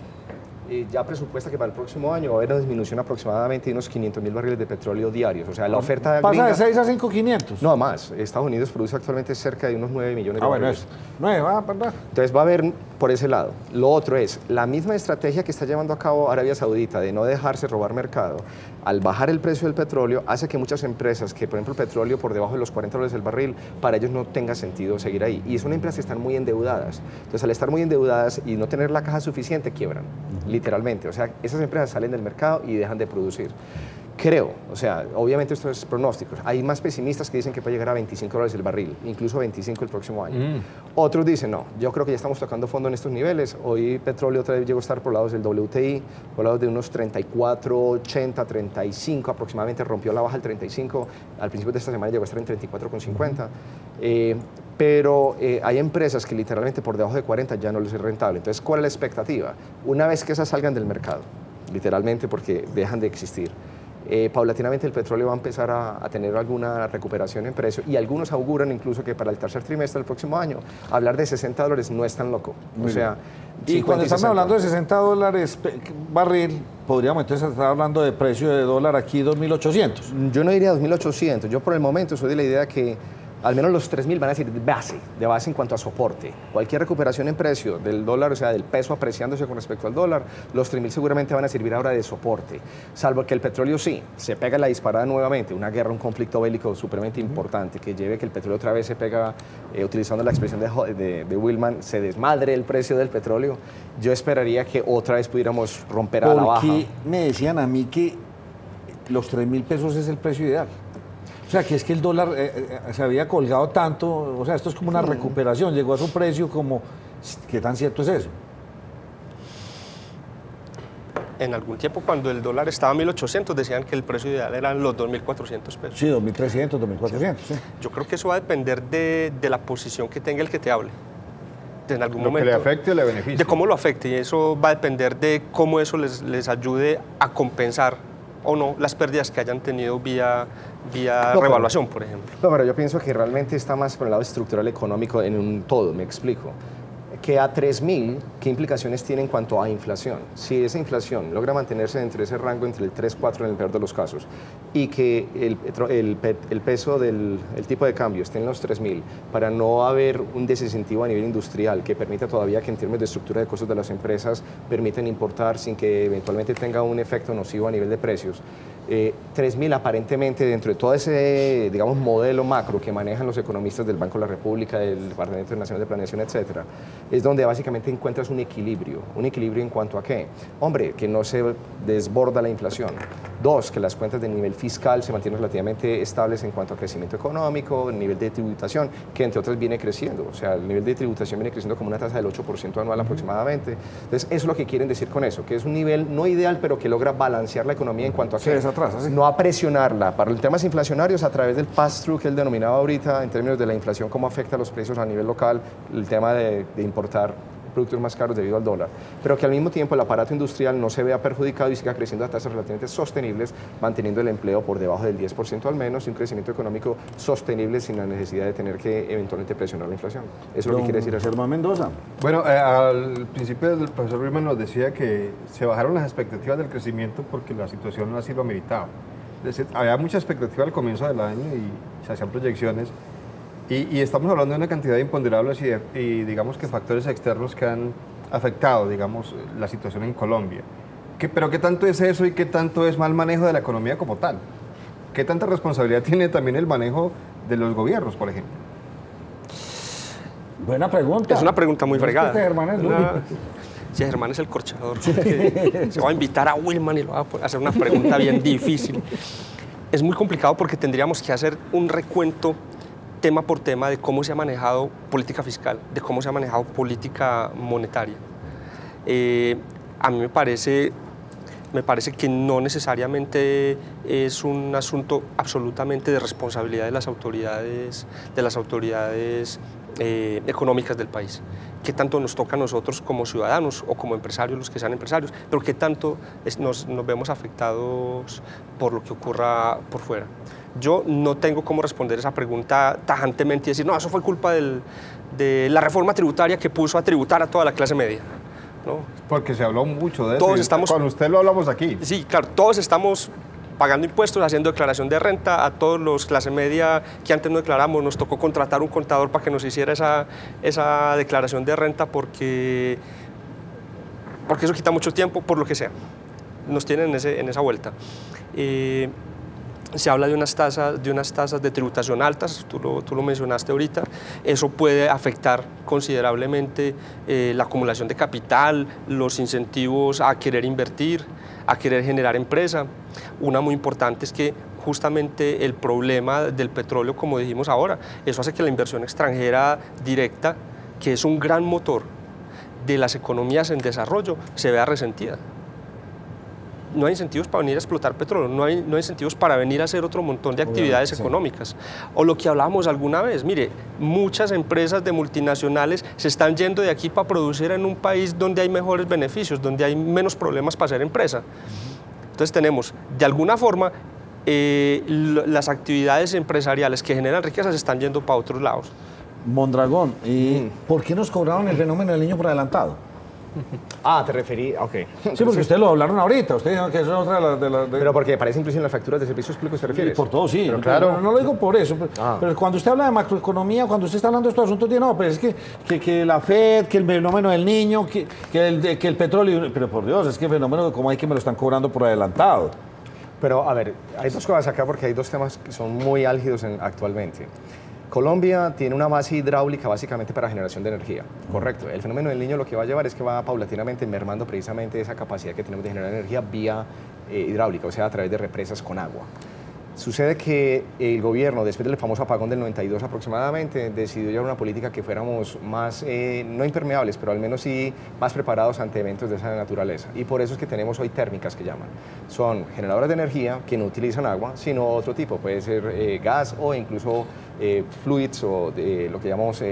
ya presupuesta que para el próximo año va a haber una disminución aproximadamente de unos 500.000 barriles de petróleo diarios. O sea, la oferta pasa gringa, de 6 a 5.500. No, más. Estados Unidos produce actualmente cerca de unos 9 millones de barriles. Bueno, 9, ¿verdad? Entonces va a haber por ese lado. Lo otro es la misma estrategia que está llevando a cabo Arabia Saudita de no dejarse robar mercado. Al bajar el precio del petróleo, hace que muchas empresas, que por ejemplo el petróleo por debajo de los 40 dólares el barril, para ellos no tenga sentido seguir ahí. Y son empresas que están muy endeudadas. Entonces, al estar muy endeudadas y no tener la caja suficiente, quiebran, literalmente. O sea, esas empresas salen del mercado y dejan de producir. Creo, o sea, obviamente esto es pronósticos. Hay más pesimistas que dicen que puede llegar a 25 dólares el barril, incluso 25 el próximo año. Otros dicen, no, yo creo que ya estamos tocando fondo en estos niveles. Hoy petróleo otra vez llegó a estar por lados del WTI, por lados de unos 34.80, 35 aproximadamente, rompió la baja al 35. Al principio de esta semana llegó a estar en 34.50. Pero hay empresas que literalmente por debajo de 40 ya no les es rentable. Entonces, ¿cuál es la expectativa? Una vez que esas salgan del mercado, literalmente porque dejan de existir, paulatinamente el petróleo va a empezar a tener alguna recuperación en precio y algunos auguran incluso que para el tercer trimestre del próximo año hablar de 60 dólares no es tan loco. Muy o sea, y cuando estamos hablando de 60 dólares barril, podríamos entonces estar hablando de precio de dólar aquí 2.800. Yo no diría 2.800, yo por el momento soy de la idea que al menos los 3.000 van a ser de base en cuanto a soporte. Cualquier recuperación en precio del dólar, o sea, del peso apreciándose con respecto al dólar, los 3.000 seguramente van a servir ahora de soporte. Salvo que el petróleo sí, se pega la disparada nuevamente, una guerra, un conflicto bélico supremamente importante, que lleve que el petróleo otra vez se pega, utilizando la expresión de Willman, se desmadre el precio del petróleo. Yo esperaría que otra vez pudiéramos romper a la baja. Porque me decían a mí que los 3.000 pesos es el precio ideal. O sea, que es que el dólar se había colgado tanto, o sea, esto es como una recuperación, llegó a su precio como, ¿qué tan cierto es eso? En algún tiempo, cuando el dólar estaba a 1.800, decían que el precio ideal eran los 2.400 pesos. Sí, 2.300, 2.400, sí. Yo creo que eso va a depender de la posición que tenga el que te hable. En algún lo momento. Que le afecte o le beneficie. De cómo lo afecte, y eso va a depender de cómo eso les ayude a compensar o no las pérdidas que hayan tenido vía revaluación, por ejemplo. No, pero yo pienso que realmente está más por el lado estructural económico en un todo, me explico. Que a 3.000, ¿qué implicaciones tiene en cuanto a inflación? Si esa inflación logra mantenerse entre ese rango, entre el 3-4 en el peor de los casos, y que el peso del tipo de cambio esté en los 3.000, para no haber un desincentivo a nivel industrial que permita todavía que en términos de estructura de costos de las empresas permitan importar sin que eventualmente tenga un efecto nocivo a nivel de precios, 3.000 aparentemente dentro de todo ese, digamos, modelo macro que manejan los economistas del Banco de la República, del Departamento Nacional de Planeación, etcétera, es donde básicamente encuentras un equilibrio en cuanto a qué, hombre, que no se desborda la inflación, dos, que las cuentas de nivel fiscal se mantienen relativamente estables en cuanto a crecimiento económico, el nivel de tributación, que entre otras viene creciendo, o sea, el nivel de tributación viene creciendo como una tasa del 8% anual aproximadamente, entonces eso es lo que quieren decir con eso, que es un nivel no ideal, pero que logra balancear la economía en cuanto a qué, no a presionarla para los temas inflacionarios a través del pass-through que él denominaba ahorita en términos de la inflación, cómo afecta a los precios a nivel local, el tema de importar productos más caros debido al dólar, pero que al mismo tiempo el aparato industrial no se vea perjudicado y siga creciendo a tasas relativamente sostenibles, manteniendo el empleo por debajo del 10% al menos y un crecimiento económico sostenible sin la necesidad de tener que eventualmente presionar la inflación. Eso es lo que quiere decir eso. Germán Mendoza. Bueno, al principio el profesor Willman nos decía que se bajaron las expectativas del crecimiento porque la situación así lo ameritaba. Es decir, había mucha expectativa al comienzo del año y se hacían proyecciones. Y estamos hablando de una cantidad de imponderables y digamos que factores externos que han afectado, digamos, la situación en Colombia. Pero ¿qué tanto es eso y qué tanto es mal manejo de la economía como tal? ¿Qué tanta responsabilidad tiene también el manejo de los gobiernos, por ejemplo? Buena pregunta. Es una pregunta muy fregada. Germán es Sí, Germán es el corchador. Se va a invitar a Willman y lo va a hacer una pregunta bien difícil. Es muy complicado porque tendríamos que hacer un recuento tema por tema de cómo se ha manejado política fiscal, de cómo se ha manejado política monetaria. A mí me parece que no necesariamente es un asunto absolutamente de responsabilidad de las autoridades económicas del país. ¿Qué tanto nos toca a nosotros como ciudadanos o como empresarios, los que sean empresarios? Pero ¿qué tanto nos vemos afectados por lo que ocurra por fuera? Yo no tengo cómo responder esa pregunta tajantemente y decir, no, eso fue culpa de la reforma tributaria que puso a tributar a toda la clase media. ¿No? Porque se habló mucho de todos eso. Estamos, con usted lo hablamos aquí. Sí, claro, todos estamos pagando impuestos, haciendo declaración de renta. A todos los clase media que antes no declaramos, nos tocó contratar un contador para que nos hiciera esa declaración de renta porque eso quita mucho tiempo, por lo que sea. Nos tienen en esa vuelta. Se habla de unas tasas de tributación altas, tú lo mencionaste ahorita. Eso puede afectar considerablemente la acumulación de capital, los incentivos a querer invertir, a querer generar empresa. Una muy importante es que justamente el problema del petróleo, como dijimos ahora, eso hace que la inversión extranjera directa, que es un gran motor de las economías en desarrollo, se vea resentida. No hay incentivos para venir a explotar petróleo, no hay incentivos para venir a hacer otro montón de actividades económicas. O lo que hablábamos alguna vez, mire, muchas empresas de multinacionales se están yendo de aquí para producir en un país donde hay mejores beneficios, donde hay menos problemas para hacer empresa. Entonces tenemos, de alguna forma, las actividades empresariales que generan riqueza se están yendo para otros lados. Mondragón, ¿por qué nos cobraron el fenómeno del niño por adelantado? Ah, te referí, ok. Sí, porque ustedes lo hablaron ahorita, usted dijo que eso es otra de las... Pero porque aparece incluso en las facturas de servicios públicos, ¿te refieres? Y por todo, sí. Pero claro. No lo digo por eso, pero cuando usted habla de macroeconomía, cuando usted está hablando de estos asuntos, dice, no, pero es que la FED, que el fenómeno del niño, que el petróleo... Pero por Dios, es que el fenómeno, como hay que me lo están cobrando por adelantado. Pero, a ver, hay dos cosas acá porque hay dos temas que son muy álgidos actualmente. Colombia tiene una base hidráulica básicamente para generación de energía, correcto. El fenómeno del niño lo que va a llevar es que va paulatinamente mermando precisamente esa capacidad que tenemos de generar energía vía hidráulica, o sea, a través de represas con agua. Sucede que el gobierno, después del famoso apagón del 92 aproximadamente, decidió llevar una política que fuéramos más, no impermeables, pero al menos sí más preparados ante eventos de esa naturaleza. Y por eso es que tenemos hoy térmicas que llaman. Son generadoras de energía que no utilizan agua, sino otro tipo, puede ser gas o incluso fluids o lo que llamamos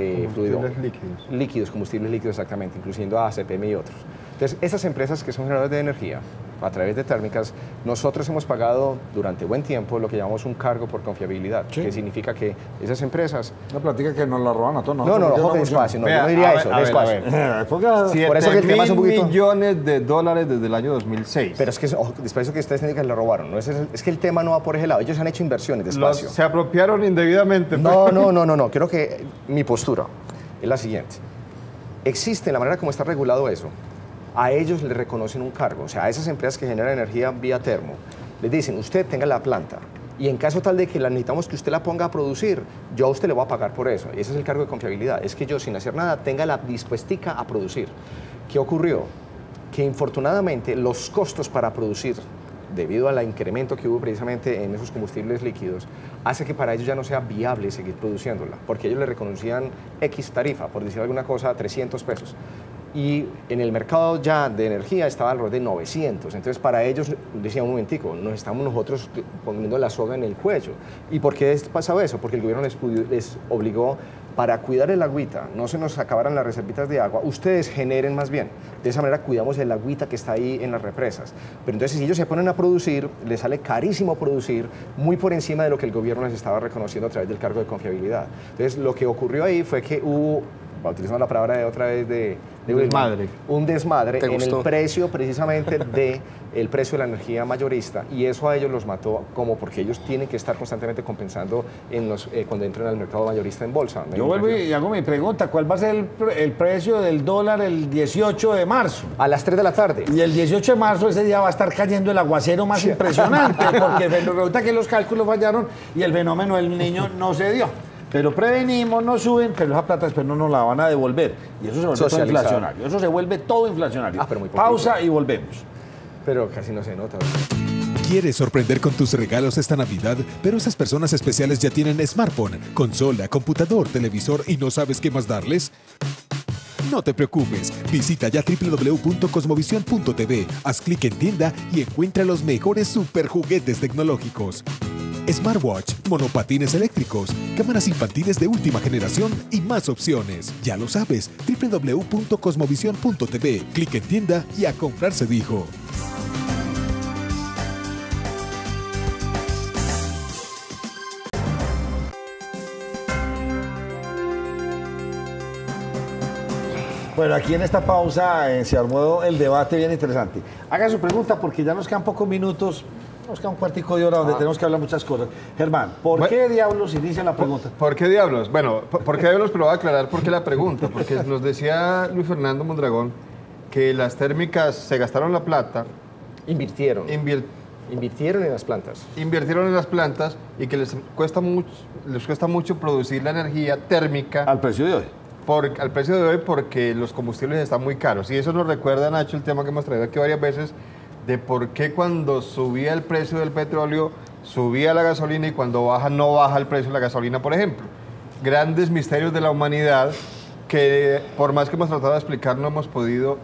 líquidos, combustibles líquidos exactamente, incluyendo ACPM y otros. Entonces, estas empresas que son generadoras de energía, a través de térmicas, nosotros hemos pagado durante buen tiempo lo que llamamos un cargo por confiabilidad, que significa que esas empresas... Una plática que nos la roban a todos. No, despacio, yo no diría eso, despacio. Por eso que el tema es un poquito... millones de dólares desde el año 2006. Pero es que, después eso que ustedes dicen que le robaron, ¿no? Es que el tema no va por ese lado, ellos han hecho inversiones, despacio. Se apropiaron indebidamente. No, creo que mi postura es la siguiente. Existe la manera como está regulado eso. A ellos le reconocen un cargo, o sea, a esas empresas que generan energía vía termo, les dicen, usted tenga la planta y en caso tal de que la necesitamos que usted la ponga a producir, yo a usted le voy a pagar por eso. Ese es el cargo de confiabilidad, es que yo sin hacer nada tenga la dispuestica a producir. ¿Qué ocurrió? Que infortunadamente los costos para producir, debido al incremento que hubo precisamente en esos combustibles líquidos, hace que para ellos ya no sea viable seguir produciéndola, porque ellos le reconocían X tarifa, por decir alguna cosa, 300 pesos. Y en el mercado ya de energía estaba alrededor de 900. Entonces, para ellos, decía un momentico, nos estamos nosotros poniendo la soga en el cuello. ¿Y por qué pasaba eso? Porque el gobierno les obligó, para cuidar el agüita, no se nos acabaran las reservitas de agua, ustedes generen más bien. De esa manera cuidamos el agüita que está ahí en las represas. Pero entonces, si ellos se ponen a producir, les sale carísimo producir, muy por encima de lo que el gobierno les estaba reconociendo a través del cargo de confiabilidad. Entonces, lo que ocurrió ahí fue que hubo, utilizando la palabra de otra vez de desmadre. Un desmadre en el precio precisamente del precio de la energía mayorista, y eso a ellos los mató, como porque ellos tienen que estar constantemente compensando cuando entran al mercado mayorista en bolsa. Yo vuelvo y hago mi pregunta, ¿cuál va a ser el precio del dólar el 18 de marzo? A las 3 de la tarde. Y el 18 de marzo ese día va a estar cayendo el aguacero más impresionante, porque resulta que los cálculos fallaron y el fenómeno del niño no se dio. Pero prevenimos, no suben, pero esa plata después no nos la van a devolver. Y eso se vuelve todo inflacionario. Eso se vuelve todo inflacionario. Pero muy pausa y volvemos. Pero casi no se nota. ¿Quieres sorprender con tus regalos esta Navidad? Pero esas personas especiales ya tienen smartphone, consola, computador, televisor y no sabes qué más darles. No te preocupes, visita ya www.cosmovisión.tv, haz clic en tienda y encuentra los mejores superjuguetes tecnológicos. Smartwatch, monopatines eléctricos, cámaras infantiles de última generación y más opciones. Ya lo sabes, www.cosmovisión.tv, clic en tienda y a comprar se dijo. Bueno, aquí en esta pausa se armó el debate bien interesante. Haga su pregunta porque ya nos quedan pocos minutos, nos queda un cuartico de hora donde tenemos que hablar muchas cosas. Germán, ¿por qué diablos inicia la pregunta? ¿Por qué diablos? Bueno, ¿por qué diablos? Pero voy a aclarar por qué la pregunta. Porque nos decía Luis Fernando Mondragón que las térmicas se gastaron la plata. Invirtieron en las plantas. Invirtieron en las plantas y que les cuesta mucho producir la energía térmica. Al precio de hoy. Al precio de hoy porque los combustibles están muy caros. Y eso nos recuerda, Nacho, el tema que hemos traído aquí varias veces, de por qué cuando subía el precio del petróleo, subía la gasolina y cuando baja, no baja el precio de la gasolina, por ejemplo. Grandes misterios de la humanidad que por más que hemos tratado de explicar, no hemos podido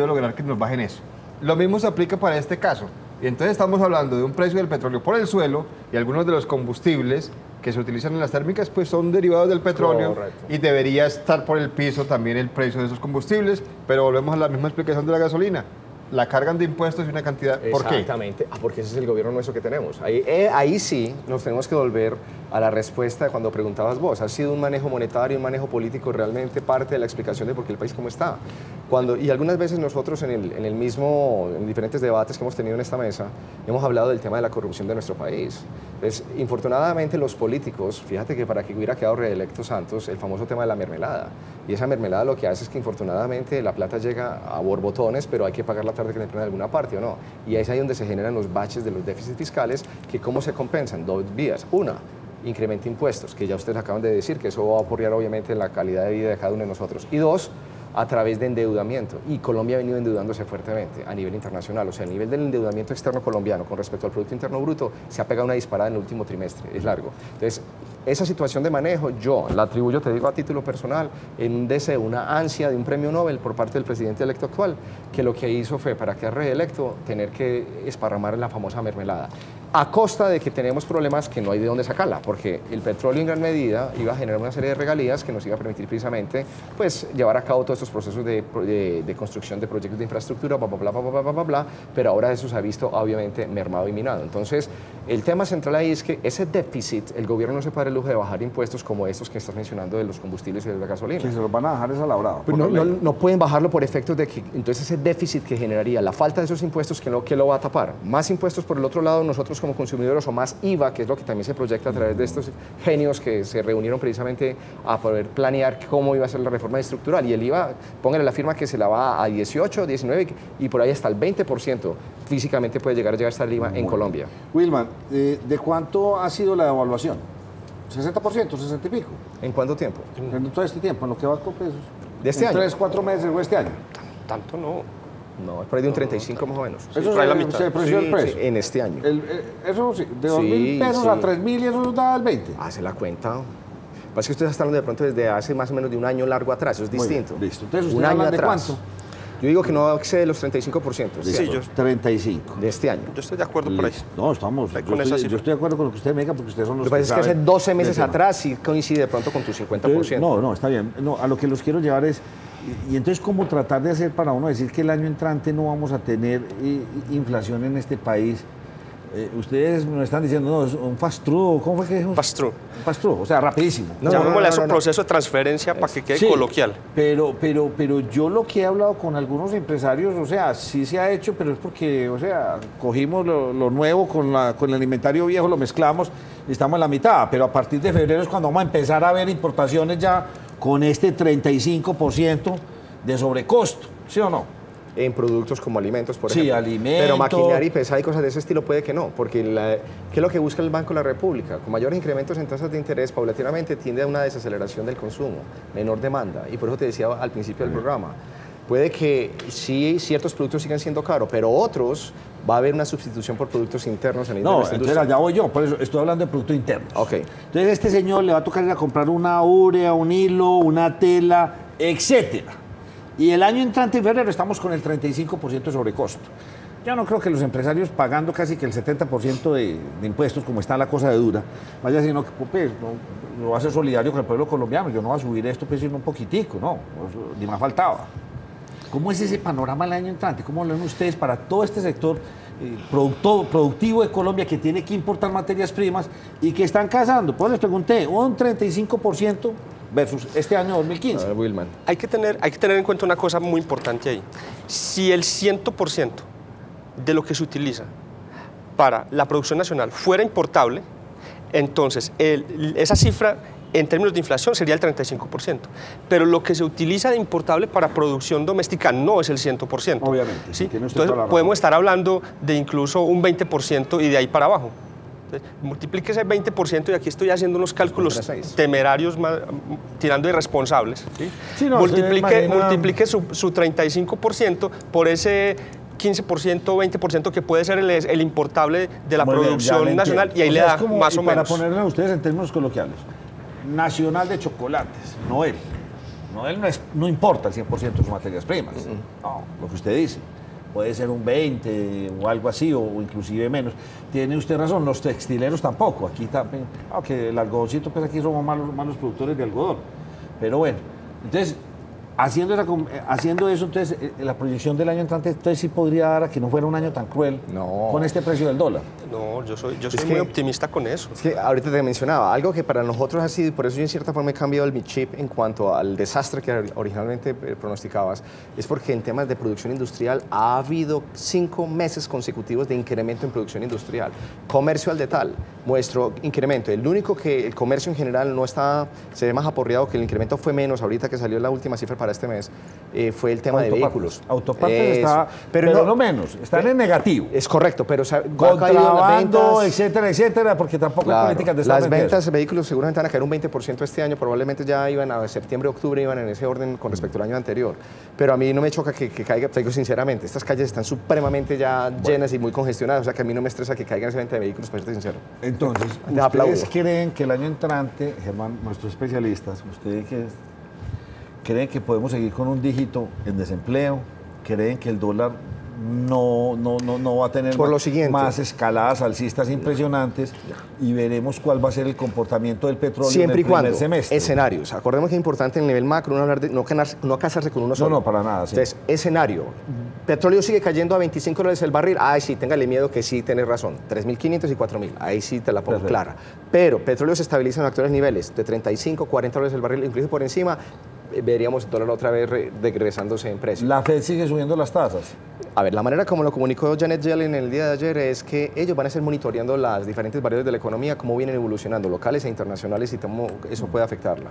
lograr que nos bajen eso. Lo mismo se aplica para este caso. Y entonces estamos hablando de un precio del petróleo por el suelo y algunos de los combustibles que se utilizan en las térmicas pues son derivados del petróleo. Correcto. Y debería estar por el piso también el precio de esos combustibles, pero volvemos a la misma explicación de la gasolina. La cargan de impuestos y una cantidad. ¿Por qué? Exactamente. Porque ese es el gobierno nuestro que tenemos. Ahí sí nos tenemos que volver a la respuesta de cuando preguntabas vos. ¿Ha sido un manejo monetario, un manejo político realmente parte de la explicación de por qué el país como está? Y algunas veces nosotros en diferentes debates que hemos tenido en esta mesa, hemos hablado del tema de la corrupción de nuestro país. Entonces, infortunadamente los políticos, fíjate que para que hubiera quedado reelecto Santos, el famoso tema de la mermelada. Y esa mermelada lo que hace es que infortunadamente la plata llega a borbotones, pero hay que pagar la tarde que le entren en alguna parte o no. Y es ahí donde se generan los baches de los déficits fiscales, que ¿cómo se compensan? Dos vías. Una, incrementa impuestos, que ya ustedes acaban de decir que eso va a aporrear obviamente la calidad de vida de cada uno de nosotros. Y dos, a través de endeudamiento. Y Colombia ha venido endeudándose fuertemente a nivel internacional. O sea, el nivel del endeudamiento externo colombiano con respecto al Producto Interno Bruto se ha pegado una disparada en el último trimestre. Es largo. Entonces, esa situación de manejo yo la atribuyo, te digo a título personal, en un deseo, una ansia de un premio Nobel por parte del presidente electo actual, que lo que hizo fue, para quedar reelecto, tener que esparramar la famosa mermelada. A costa de que tenemos problemas que no hay de dónde sacarla, porque el petróleo en gran medida iba a generar una serie de regalías que nos iba a permitir precisamente pues, llevar a cabo todos estos procesos de construcción de proyectos de infraestructura, pero ahora eso se ha visto obviamente mermado y minado. Entonces, el tema central ahí es que ese déficit, el gobierno no se puede dar el lujo de bajar impuestos como estos que estás mencionando de los combustibles y de la gasolina. Si se los van a bajar es a la brava. No pueden bajarlo por efectos de que entonces ese déficit que generaría la falta de esos impuestos, ¿qué lo va a tapar? Más impuestos por el otro lado, nosotros como consumidores, o más IVA, que es lo que también se proyecta a través de estos genios que se reunieron precisamente a poder planear cómo iba a ser la reforma estructural. Y el IVA, póngale la firma que se la va a 18, 19 y por ahí hasta el 20% físicamente puede llegar a estar el IVA en Colombia. Wilman, ¿de cuánto ha sido la devaluación? ¿60%, 60 y pico? ¿En cuánto tiempo? En todo este tiempo, en lo que va con pesos. ¿De este año? 3, 4 meses o este año. Tanto no. No, es por ahí de un 35 más o menos. Eso se preció el precio. Sí, en este año. Eso sí, de 2.000 pesos a 3.000 y eso da el 20. Hace la cuenta. Pasa que ustedes están hablando de pronto desde hace más o menos de un año largo atrás, eso es distinto. Bien, listo. Entonces, un año atrás. ¿De cuánto? Yo digo que no excede los 35%. Sí, yo 35. De este año. Yo estoy de acuerdo por ahí. No, estamos. Yo estoy de acuerdo con lo que usted me diga porque ustedes son los que saben. Lo que pasa es que hace 12 meses atrás sí coincide de pronto con tu 50%. No, está bien. No, a lo que los quiero llevar es. Y entonces, ¿cómo tratar de hacer para uno decir que el año entrante no vamos a tener inflación en este país? Ustedes me están diciendo, no, es un fast-through, ¿cómo fue que es? Fast-through. Fast-through, o sea, rapidísimo. Llamémosle a eso proceso de transferencia para que quede coloquial. Pero yo lo que he hablado con algunos empresarios, o sea, sí se ha hecho, pero es porque, o sea, cogimos lo nuevo con el alimentario viejo, lo mezclamos y estamos en la mitad. Pero a partir de febrero es cuando vamos a empezar a ver importaciones ya con este 35% de sobrecosto, ¿sí o no? En productos como alimentos, por ejemplo. Sí, alimentos. Pero maquinaria y pesada y cosas de ese estilo puede que no, porque ¿qué es lo que busca el Banco de la República? Con mayores incrementos en tasas de interés, paulatinamente tiende a una desaceleración del consumo, menor demanda, y por eso te decía al principio del programa, puede que sí ciertos productos sigan siendo caros, pero otros va a haber una sustitución por productos internos en la industria. Entonces allá voy yo, por eso estoy hablando de productos internos. Ok. Entonces a este señor le va a tocar ir a comprar una urea, un hilo, una tela, etcétera. Y el año entrante, en febrero, estamos con el 35% de sobrecosto. Yo no creo que los empresarios pagando casi que el 70% de impuestos, como está la cosa de dura, vaya sino que pues, no va a ser solidario con el pueblo colombiano, yo no voy a subir esto pues sino un poquitico, no, ni más faltaba. ¿Cómo es ese panorama el año entrante? ¿Cómo lo ven ustedes para todo este sector productivo de Colombia que tiene que importar materias primas y que están cazando? Pues les pregunté, un 35% versus este año 2015. Wilman. Hay que tener en cuenta una cosa muy importante ahí. Si el 100% de lo que se utiliza para la producción nacional fuera importable, entonces esa cifra en términos de inflación sería el 35%. Pero lo que se utiliza de importable para producción doméstica no es el 100%. Obviamente. ¿Sí? Entonces podemos estar hablando de incluso un 20% y de ahí para abajo. Entonces, multiplique ese 20% y aquí estoy haciendo unos cálculos temerarios, tirando irresponsables. ¿Sí? Sí, no, multiplique su 35% por ese 15% o 20% que puede ser el importable de la producción nacional y ahí le da más o menos. Para ponerle a ustedes en términos coloquiales, Nacional de Chocolates, Noel. Noel no importa el 100% de sus materias primas. No, lo que usted dice. Puede ser un 20 o algo así, o inclusive menos. Tiene usted razón, los textileros tampoco. Aquí también, aunque el algodoncito, pues aquí somos malos productores de algodón. Pero bueno, entonces, haciendo eso, entonces, la proyección del año entrante, entonces sí podría dar a que no fuera un año tan cruel con este precio del dólar. No, yo soy muy optimista con eso. Es que ahorita te mencionaba, algo que para nosotros ha sido, y por eso yo en cierta forma he cambiado mi chip en cuanto al desastre que originalmente pronosticabas, es porque en temas de producción industrial ha habido 5 meses consecutivos de incremento en producción industrial. Comercio al detal, nuestro incremento, el único que el comercio en general no está, se ve más aporreado, que el incremento fue menos, ahorita que salió la última cifra para este mes, fue el tema de vehículos. Autopartes está, pero no menos, están en negativo. Es correcto, pero contrabando, etcétera, etcétera, porque tampoco hay políticas de Estado. Las ventas de vehículos seguramente van a caer un 20% este año, probablemente ya iban a septiembre, octubre, iban en ese orden con respecto al año anterior. Pero a mí no me choca que caiga, te digo sinceramente, estas calles están supremamente ya llenas y muy congestionadas, o sea que a mí no me estresa que caigan esa venta de vehículos, para ser sincero. Entonces, ¿ustedes creen que el año entrante, Germán, nuestros especialistas, ustedes creen que podemos seguir con un dígito en desempleo? ¿Creen que el dólar no va a tener más escaladas alcistas impresionantes y veremos cuál va a ser el comportamiento del petróleo siempre en el primer semestre? Escenarios. Acordemos que es importante en el nivel macro no hablar de no casarse con uno solo. No, para nada. Sí. Entonces, escenario. Petróleo sigue cayendo a $25 el barril. Ay, sí, téngale miedo que sí, tenés razón. 3.500 y 4.000. Ahí sí te la pongo clara. Pero petróleo se estabiliza en actuales niveles de $35, $40 el barril, incluso por encima. Veríamos el dólar otra vez regresándose en precio. ¿La Fed sigue subiendo las tasas? A ver, la manera como lo comunicó Janet Yellen el día de ayer es que ellos van a estar monitoreando las diferentes variables de la economía, cómo vienen evolucionando, locales e internacionales, y cómo eso puede afectarla.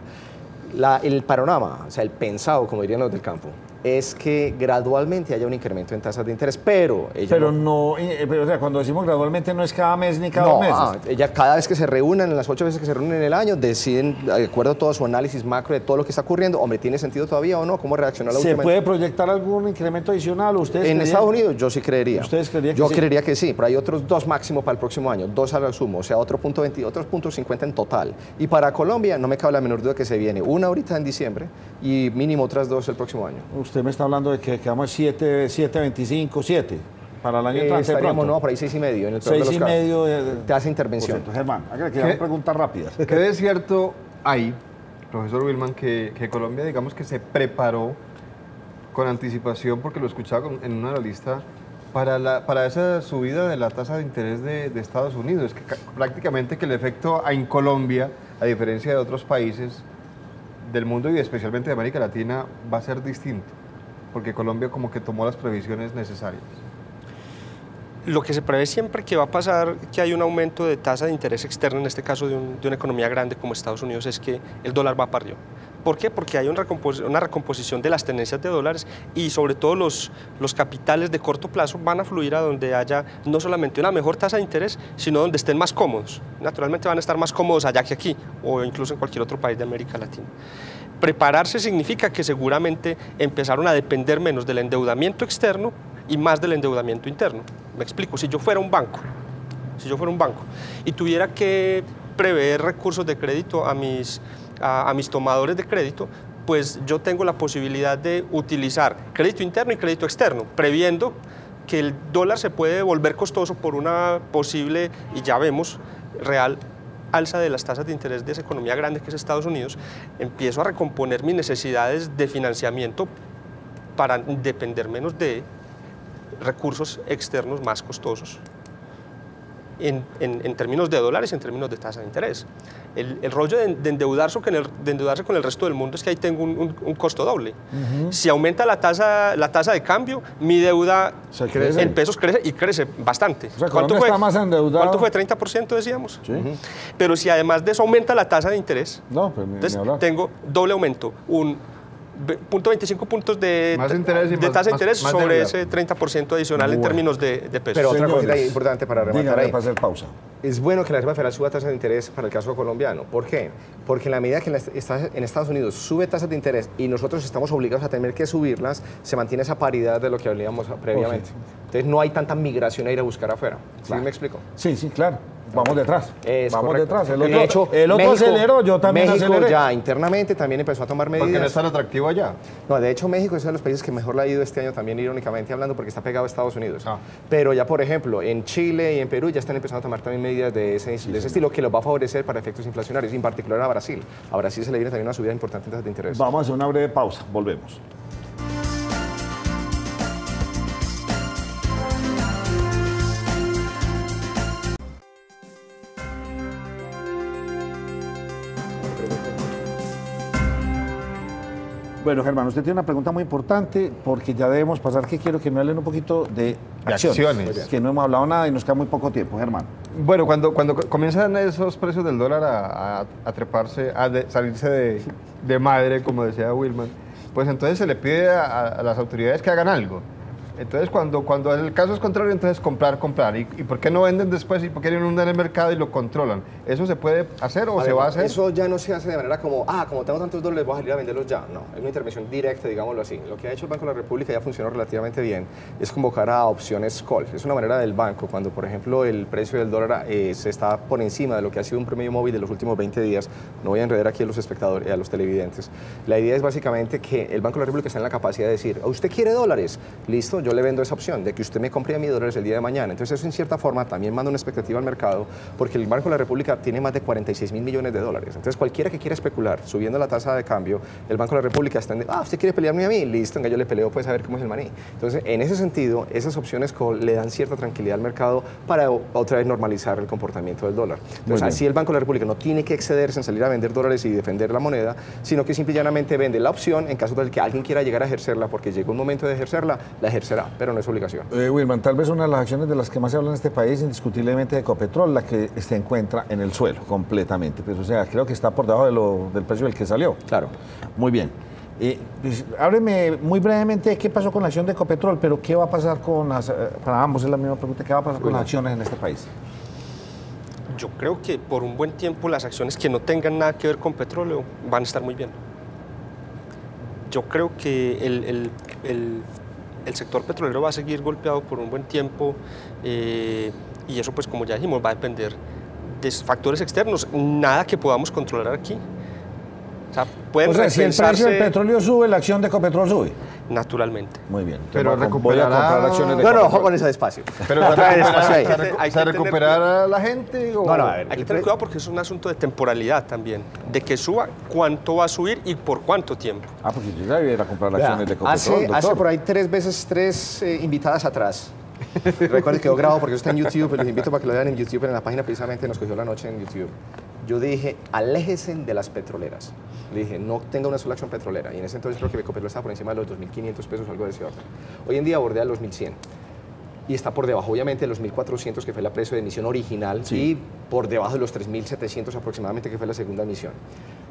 El panorama, o sea, el pensado, como dirían los del campo, es que gradualmente haya un incremento en tasas de interés, pero... o sea, cuando decimos gradualmente no es cada mes ni cada 2 meses. Ella cada vez que se reúnen, en las 8 veces que se reúnen en el año, deciden, de acuerdo a todo su análisis macro de todo lo que está ocurriendo, hombre, ¿tiene sentido todavía o no? ¿Cómo reaccionar a la última? ¿Se puede proyectar algún incremento adicional? ¿Ustedes en Estados Unidos yo sí creería. ¿Ustedes creerían que yo sí? Creería que sí, pero hay otros 2 máximo para el próximo año, 2 al sumo, o sea, otros 0.50 en total. Y para Colombia no me cabe la menor duda que se viene una ahorita en diciembre y mínimo otras 2 el próximo año. Usted me está hablando de que quedamos 7.25, 7 para el año entrante. Estaríamos, no, por ahí 6.5 en el peor de los casos. Te hace intervención. Germán, que preguntas rápidas. ¿Qué de cierto hay, profesor Wilman, que Colombia, digamos que se preparó con anticipación, porque lo escuchaba en una analista, para esa subida de la tasa de interés de Estados Unidos? Que prácticamente que el efecto en Colombia, a diferencia de otros países del mundo y especialmente de América Latina, va a ser distinto, porque Colombia como que tomó las previsiones necesarias. Lo que se prevé siempre que va a pasar, que hay un aumento de tasa de interés externo, en este caso de una economía grande como Estados Unidos, es que el dólar va para arriba. ¿Por qué? Porque hay una recomposición de las tendencias de dólares y sobre todo los capitales de corto plazo van a fluir a donde haya no solamente una mejor tasa de interés, sino donde estén más cómodos. Naturalmente van a estar más cómodos allá que aquí o incluso en cualquier otro país de América Latina. Prepararse significa que seguramente empezaron a depender menos del endeudamiento externo y más del endeudamiento interno. Me explico, si yo fuera un banco y tuviera que prever recursos de crédito a mis tomadores de crédito, pues yo tengo la posibilidad de utilizar crédito interno y crédito externo, previendo que el dólar se puede volver costoso por una posible, y ya vemos, real alza de las tasas de interés de esa economía grande que es Estados Unidos. Empiezo a recomponer mis necesidades de financiamiento para depender menos de recursos externos más costosos en términos de dólares y en términos de tasa de interés. El rollo de endeudarse con el resto del mundo es que ahí tengo un costo doble. Si aumenta la tasa de cambio, mi deuda en pesos crece y crece bastante. O sea, ¿cuánto fue? Está más endeudado. ¿Cuánto fue? 30% decíamos. Sí. Pero si además de eso aumenta la tasa de interés, entonces tengo doble aumento, un 0.25 puntos de tasa de interés sobre ese 30% adicional en términos de pesos. Pero otra cosa importante para rematar ahí. Para hacer pausa. Es bueno que la Reserva Federal suba tasas de interés para el caso colombiano. ¿Por qué? Porque en la medida que en Estados Unidos sube tasas de interés y nosotros estamos obligados a tener que subirlas, se mantiene esa paridad de lo que hablábamos previamente. Entonces no hay tanta migración a ir a buscar afuera. ¿Sí me explico? Sí, claro. Vamos detrás. Vamos detrás. El otro México, aceleró, yo también México aceleré. ya internamente también empezó a tomar medidas. Porque no es tan atractivo allá. No, de hecho México es uno de los países que mejor le ha ido este año también, irónicamente hablando, porque está pegado a Estados Unidos. Pero ya, por ejemplo, en Chile y en Perú ya están empezando a tomar también medidas de ese estilo que los va a favorecer para efectos inflacionarios, en particular a Brasil. A Brasil se le viene también una subida importante en tasas de interés. Vamos a hacer una breve pausa. Volvemos. Bueno, Germán, usted tiene una pregunta muy importante porque ya debemos pasar que quiero que me hablen un poquito de acciones. Que no hemos hablado nada y nos queda muy poco tiempo, Germán. Bueno, cuando comienzan esos precios del dólar a treparse, salirse de madre, como decía Wilman, pues entonces se le pide a las autoridades que hagan algo. Entonces, cuando el caso es contrario, entonces comprar. ¿Y por qué no venden después? ¿Y por qué no inundan el mercado y lo controlan? ¿Eso se puede hacer o se va a hacer? Eso ya no se hace de manera como tengo tantos dólares, voy a salir a venderlos ya. No, es una intervención directa, digámoslo así. Lo que ha hecho el Banco de la República ya funcionó relativamente bien, es convocar a opciones call. Es una manera del banco, cuando por ejemplo el precio del dólar se está por encima de lo que ha sido un promedio móvil de los últimos 20 días, no voy a enredar aquí a los espectadores, a los televidentes. La idea es básicamente que el Banco de la República está en la capacidad de decir, ¿usted quiere dólares? Listo, yo le vendo esa opción de que usted me compre a mí dólares el día de mañana. Entonces eso en cierta forma también manda una expectativa al mercado porque el Banco de la República tiene más de 46.000 millones de dólares. Entonces cualquiera que quiera especular subiendo la tasa de cambio, el Banco de la República está en, ¿usted quiere pelearme a mí? Listo, venga, yo le peleo, pues a ver cómo es el maní. Entonces en ese sentido, esas opciones le dan cierta tranquilidad al mercado para otra vez normalizar el comportamiento del dólar. Entonces así el Banco de la República no tiene que excederse en salir a vender dólares y defender la moneda, sino que simple y llanamente vende la opción en caso de que alguien quiera llegar a ejercerla porque llegó un momento de ejercerla, la ejercerá, pero no es obligación. Wilman, tal vez una de las acciones de las que más se habla en este país, indiscutiblemente de Ecopetrol, la que se encuentra en el suelo completamente. Pues, o sea, creo que está por debajo del precio del que salió. Claro. Muy bien. Pues, hábleme muy brevemente qué pasó con la acción de Ecopetrol, pero qué va a pasar con las, para ambos es la misma pregunta, ¿qué va a pasar con las acciones en este país? Yo creo que por un buen tiempo las acciones que no tengan nada que ver con petróleo van a estar muy bien. Yo creo que el sector petrolero va a seguir golpeado por un buen tiempo y eso, pues como ya dijimos, va a depender de factores externos, nada que podamos controlar aquí. O sea, si el precio del petróleo sube, la acción de Ecopetrol sube. Naturalmente. Muy bien. Pero voy a comprar acciones de Ecopetrol. No, con ese despacio. Pero ¿se recuperará la gente? O... No, a ver, hay que tener cuidado porque es un asunto de temporalidad también, de que suba, cuánto va a subir y por cuánto tiempo. Porque yo ya iba a ir a comprar las acciones de Ecopetrol. Hace por ahí tres invitadas atrás. Recuerden que quedó grabado porque eso está en YouTube, les invito para que lo vean en YouTube, en la página precisamente nos cogió la noche en YouTube. Yo dije, aléjense de las petroleras. Le dije, no tenga una sola acción petrolera. Y en ese entonces creo que Ecopetrol estaba por encima de los 2.500 pesos, algo de ese orden. Hoy en día bordea los 1.100. Y está por debajo, obviamente, de los 1.400, que fue la precio de emisión original, y por debajo de los 3.700 aproximadamente, que fue la segunda emisión.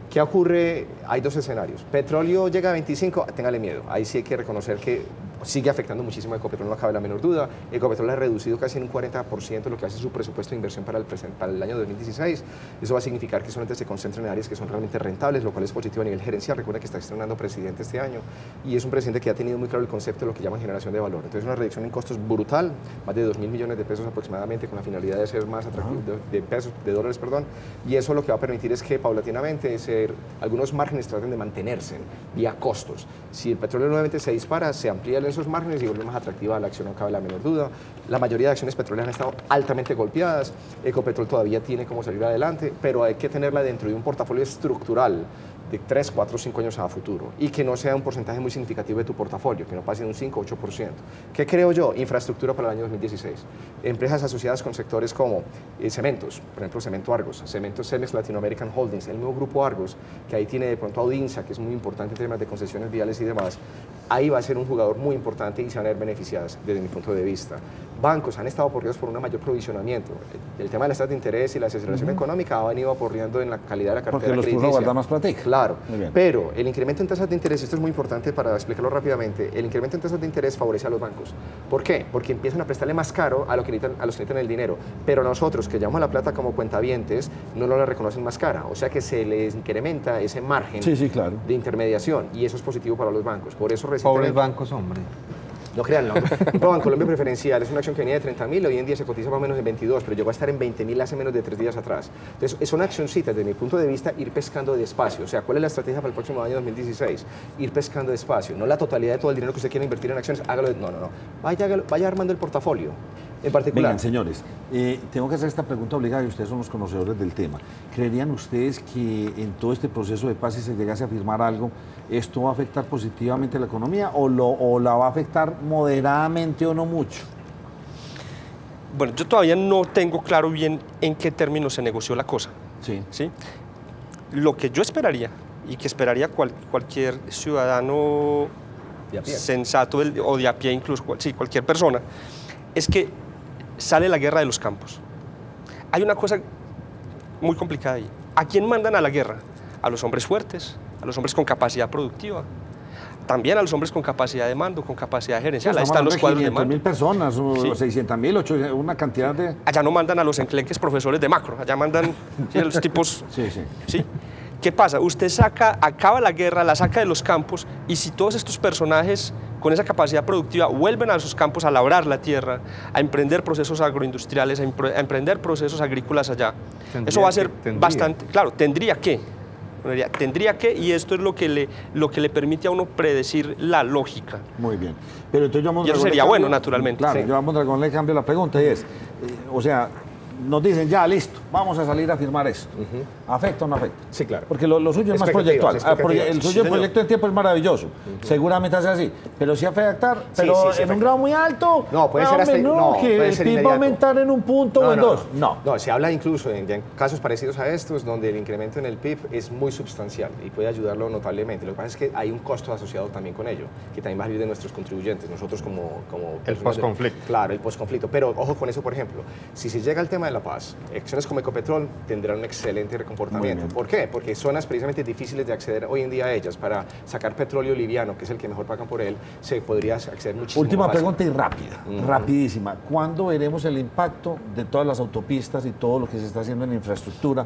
¿Qué ocurre? Hay dos escenarios. Petróleo llega a 25, téngale miedo. Ahí sí hay que reconocer que sigue afectando muchísimo a Ecopetrol, no cabe la menor duda. Ecopetrol ha reducido casi en un 40% lo que hace su presupuesto de inversión para el año 2016. Eso va a significar que solamente se concentran en áreas que son realmente rentables, lo cual es positivo a nivel gerencial. Recuerda que está estrenando presidente este año y es un presidente que ha tenido muy claro el concepto de lo que llaman generación de valor. Entonces, una reducción en costos brutal, más de 2.000 millones de pesos aproximadamente, con la finalidad de ser más atractivo, de dólares, y eso lo que va a permitir es que paulatinamente algunos márgenes traten de mantenerse vía costos. Si el petróleo nuevamente se dispara, se amplían esos márgenes y vuelve más atractiva la acción, no cabe la menor duda. La mayoría de acciones petroleras han estado altamente golpeadas, Ecopetrol todavía tiene cómo salir adelante, pero hay que tenerla dentro de un portafolio estructural de 3, 4, 5 años a futuro y que no sea un porcentaje muy significativo de tu portafolio, que no pase de un 5, 8%. ¿Qué creo yo? Infraestructura para el año 2016. Empresas asociadas con sectores como cementos, por ejemplo, Cemento Argos, Cemento Cemex Latin American Holdings, el nuevo grupo Argos, que ahí tiene de pronto Audinsa, que es muy importante en temas de concesiones viales y demás. Ahí va a ser un jugador muy importante y se van a ver beneficiadas desde mi punto de vista. Bancos han estado aporreados por un mayor provisionamiento. El tema de las tasas de interés y la desaceleración económica ha venido aporreando en la calidad de la cartera porque los crediticia. guardar más platica. Claro, pero el incremento en tasas de interés, esto es muy importante para explicarlo rápidamente, el incremento en tasas de interés favorece a los bancos. ¿Por qué? Porque empiezan a prestarle más caro a los que necesitan el dinero, pero nosotros que llamamos la plata como cuentavientes no lo reconocen más cara, o sea que se les incrementa ese margen de intermediación y eso es positivo para los bancos. Por eso pobres bancos, hombre. No crean, no. Grupo Bancolombia Preferencial es una acción que venía de 30.000, hoy en día se cotiza más o menos en 22, pero llegó a estar en 20.000 hace menos de 3 días atrás. Entonces, son accioncitas, desde mi punto de vista, ir pescando despacio. O sea, ¿cuál es la estrategia para el próximo año 2016? Ir pescando despacio, no la totalidad de todo el dinero que usted quiera invertir en acciones, hágalo. No. Vaya armando el portafolio. En particular. Vengan, señores, tengo que hacer esta pregunta obligada y ustedes son los conocedores del tema. ¿Creerían ustedes que en todo este proceso de paz, si se llegase a firmar algo, esto va a afectar positivamente a la economía o la va a afectar moderadamente o no mucho? Bueno, yo todavía no tengo claro bien en qué términos se negoció la cosa. Sí. Lo que yo esperaría, y que esperaría cualquier ciudadano sensato o de a pie incluso, cualquier persona, es que sale la guerra de los campos. Hay una cosa muy complicada ahí. ¿A quién mandan a la guerra? A los hombres fuertes, a los hombres con capacidad productiva, también a los hombres con capacidad de mando, con capacidad gerencial. Ahí están los cuadros de mando. 500.000 personas, 600.000, una cantidad de... Allá no mandan a los enclenques profesores de macro, allá mandan a los tipos... ¿Sí? ¿Qué pasa? Usted acaba la guerra, la saca de los campos y si todos estos personajes con esa capacidad productiva vuelven a sus campos a labrar la tierra, a emprender procesos agroindustriales, a emprender procesos agrícolas allá, eso va a ser bastante... Claro, tendría que, y esto es lo que le permite a uno predecir la lógica. Muy bien. Pero entonces y eso sería bueno, naturalmente. Claro, yo vamos a le cambio la pregunta y es, o sea, nos dicen, ya, listo, vamos a salir a firmar esto. ¿Afecta o no afecta? Sí, claro. Porque lo suyo es más proyectual. El suyo proyecto en tiempo es maravilloso. Seguramente hace así. Pero sí afectar, pero en un grado muy alto. No, puede ser hasta... No, que el PIB va a aumentar en un punto o en dos. No, se habla incluso en casos parecidos a estos, donde el incremento en el PIB es muy sustancial y puede ayudarlo notablemente. Lo que pasa es que hay un costo asociado también con ello, que también va a salir de nuestros contribuyentes, nosotros como el posconflicto. Claro, el posconflicto. Pero ojo con eso, por ejemplo, si se llega al tema de la paz, acciones como Ecopetrol tendrán un excelente comportamiento. ¿Por qué? Porque zonas precisamente difíciles de acceder hoy en día a ellas. Para sacar petróleo liviano, que es el que mejor pagan por él, se podría acceder muchísimo Última más fácil. pregunta y rápida, rapidísima. ¿Cuándo veremos el impacto de todas las autopistas y todo lo que se está haciendo en infraestructura?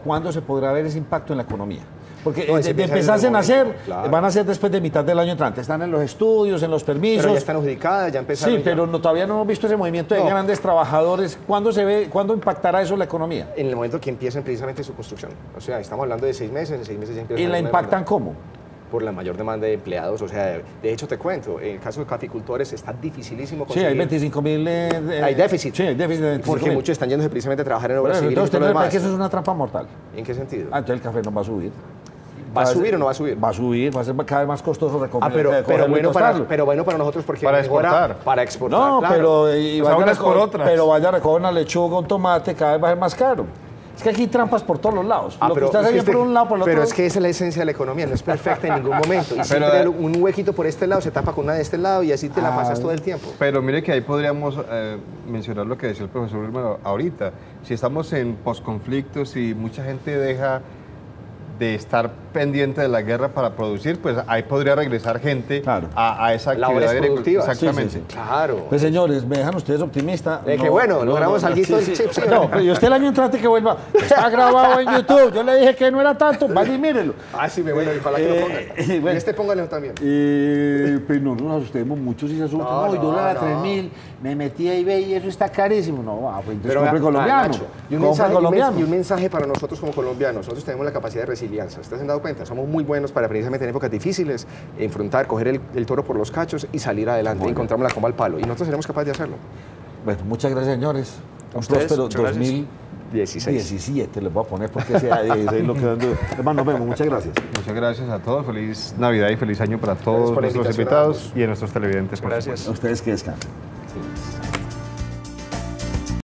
¿Cuándo se podrá ver ese impacto en la economía? Porque de empezasen a hacer, van a ser después de mitad del año entrante. Están en los estudios, en los permisos. Pero ya están adjudicadas, ya empezaron. Sí, pero todavía no hemos visto ese movimiento de grandes trabajadores. ¿Cuándo impactará eso la economía? En el momento que empiecen precisamente su construcción. O sea, estamos hablando de 6 meses, en 6 meses ya empiezan. ¿Y la impactan cómo? Por la mayor demanda de empleados, o sea, de hecho te cuento, en el caso de caficultores está dificilísimo conseguir. Sí, hay 25.000... hay déficit. Sí, hay déficit de 25.000. Porque muchos están yéndose precisamente a trabajar en obras civiles y todo lo demás. Que eso es una trampa mortal. ¿En qué sentido? Entonces el café no va a subir. ¿Va a subir o no va a subir? Va a subir, va a ser cada vez más costoso recoger. Pero bueno para nosotros porque para exportar. Para exportar, no, claro. pero vaya a recoger una lechuga, un tomate, cada vez va a ser más caro. Es que aquí hay trampas por todos los lados. Lo que usted hace por un lado, por el otro. Pero es que esa es la esencia de la economía, no es perfecta en ningún momento. Y siempre un huequito por este lado se tapa con una de este lado y así te la pasas todo el tiempo. Pero mire que ahí podríamos mencionar lo que decía el profesor ahorita. Si estamos en posconflictos y mucha gente deja de estar pendiente de la guerra para producir, pues ahí podría regresar gente a esa actividad labores productivas. Exactamente. Sí, sí, sí. Claro. Pues señores, me dejan ustedes optimistas. De que bueno, logramos algo del chip. Sí, no, pero y usted el año entrante que vuelva, está grabado en YouTube, yo le dije que no era tanto, vaya y mírelo. Ah, sí, bueno, ojalá que lo pongan. Bueno. Y este póngalo también. Pues no nos asustemos mucho si se asustan. No, yo la 3.000, me metí a eBay y eso está carísimo. No, pues entonces compre colombiano. Nacho, y un mensaje para nosotros como colombianos. Nosotros tenemos la capacidad de resiliencia. ¿Ustedes se han dado cuenta? Somos muy buenos para precisamente en épocas difíciles, enfrentar, coger el toro por los cachos y salir adelante. Encontramos la coma al palo. Y nosotros seremos capaces de hacerlo. Bueno, muchas gracias, señores. A Un ustedes, próspero 2017 les voy a poner porque sea 16 lo que ando. Hermano, nos vemos. Muchas gracias. Muchas gracias a todos. Feliz Navidad y feliz año para todos nuestros invitados y a nuestros televidentes. Gracias. A ustedes que descansen.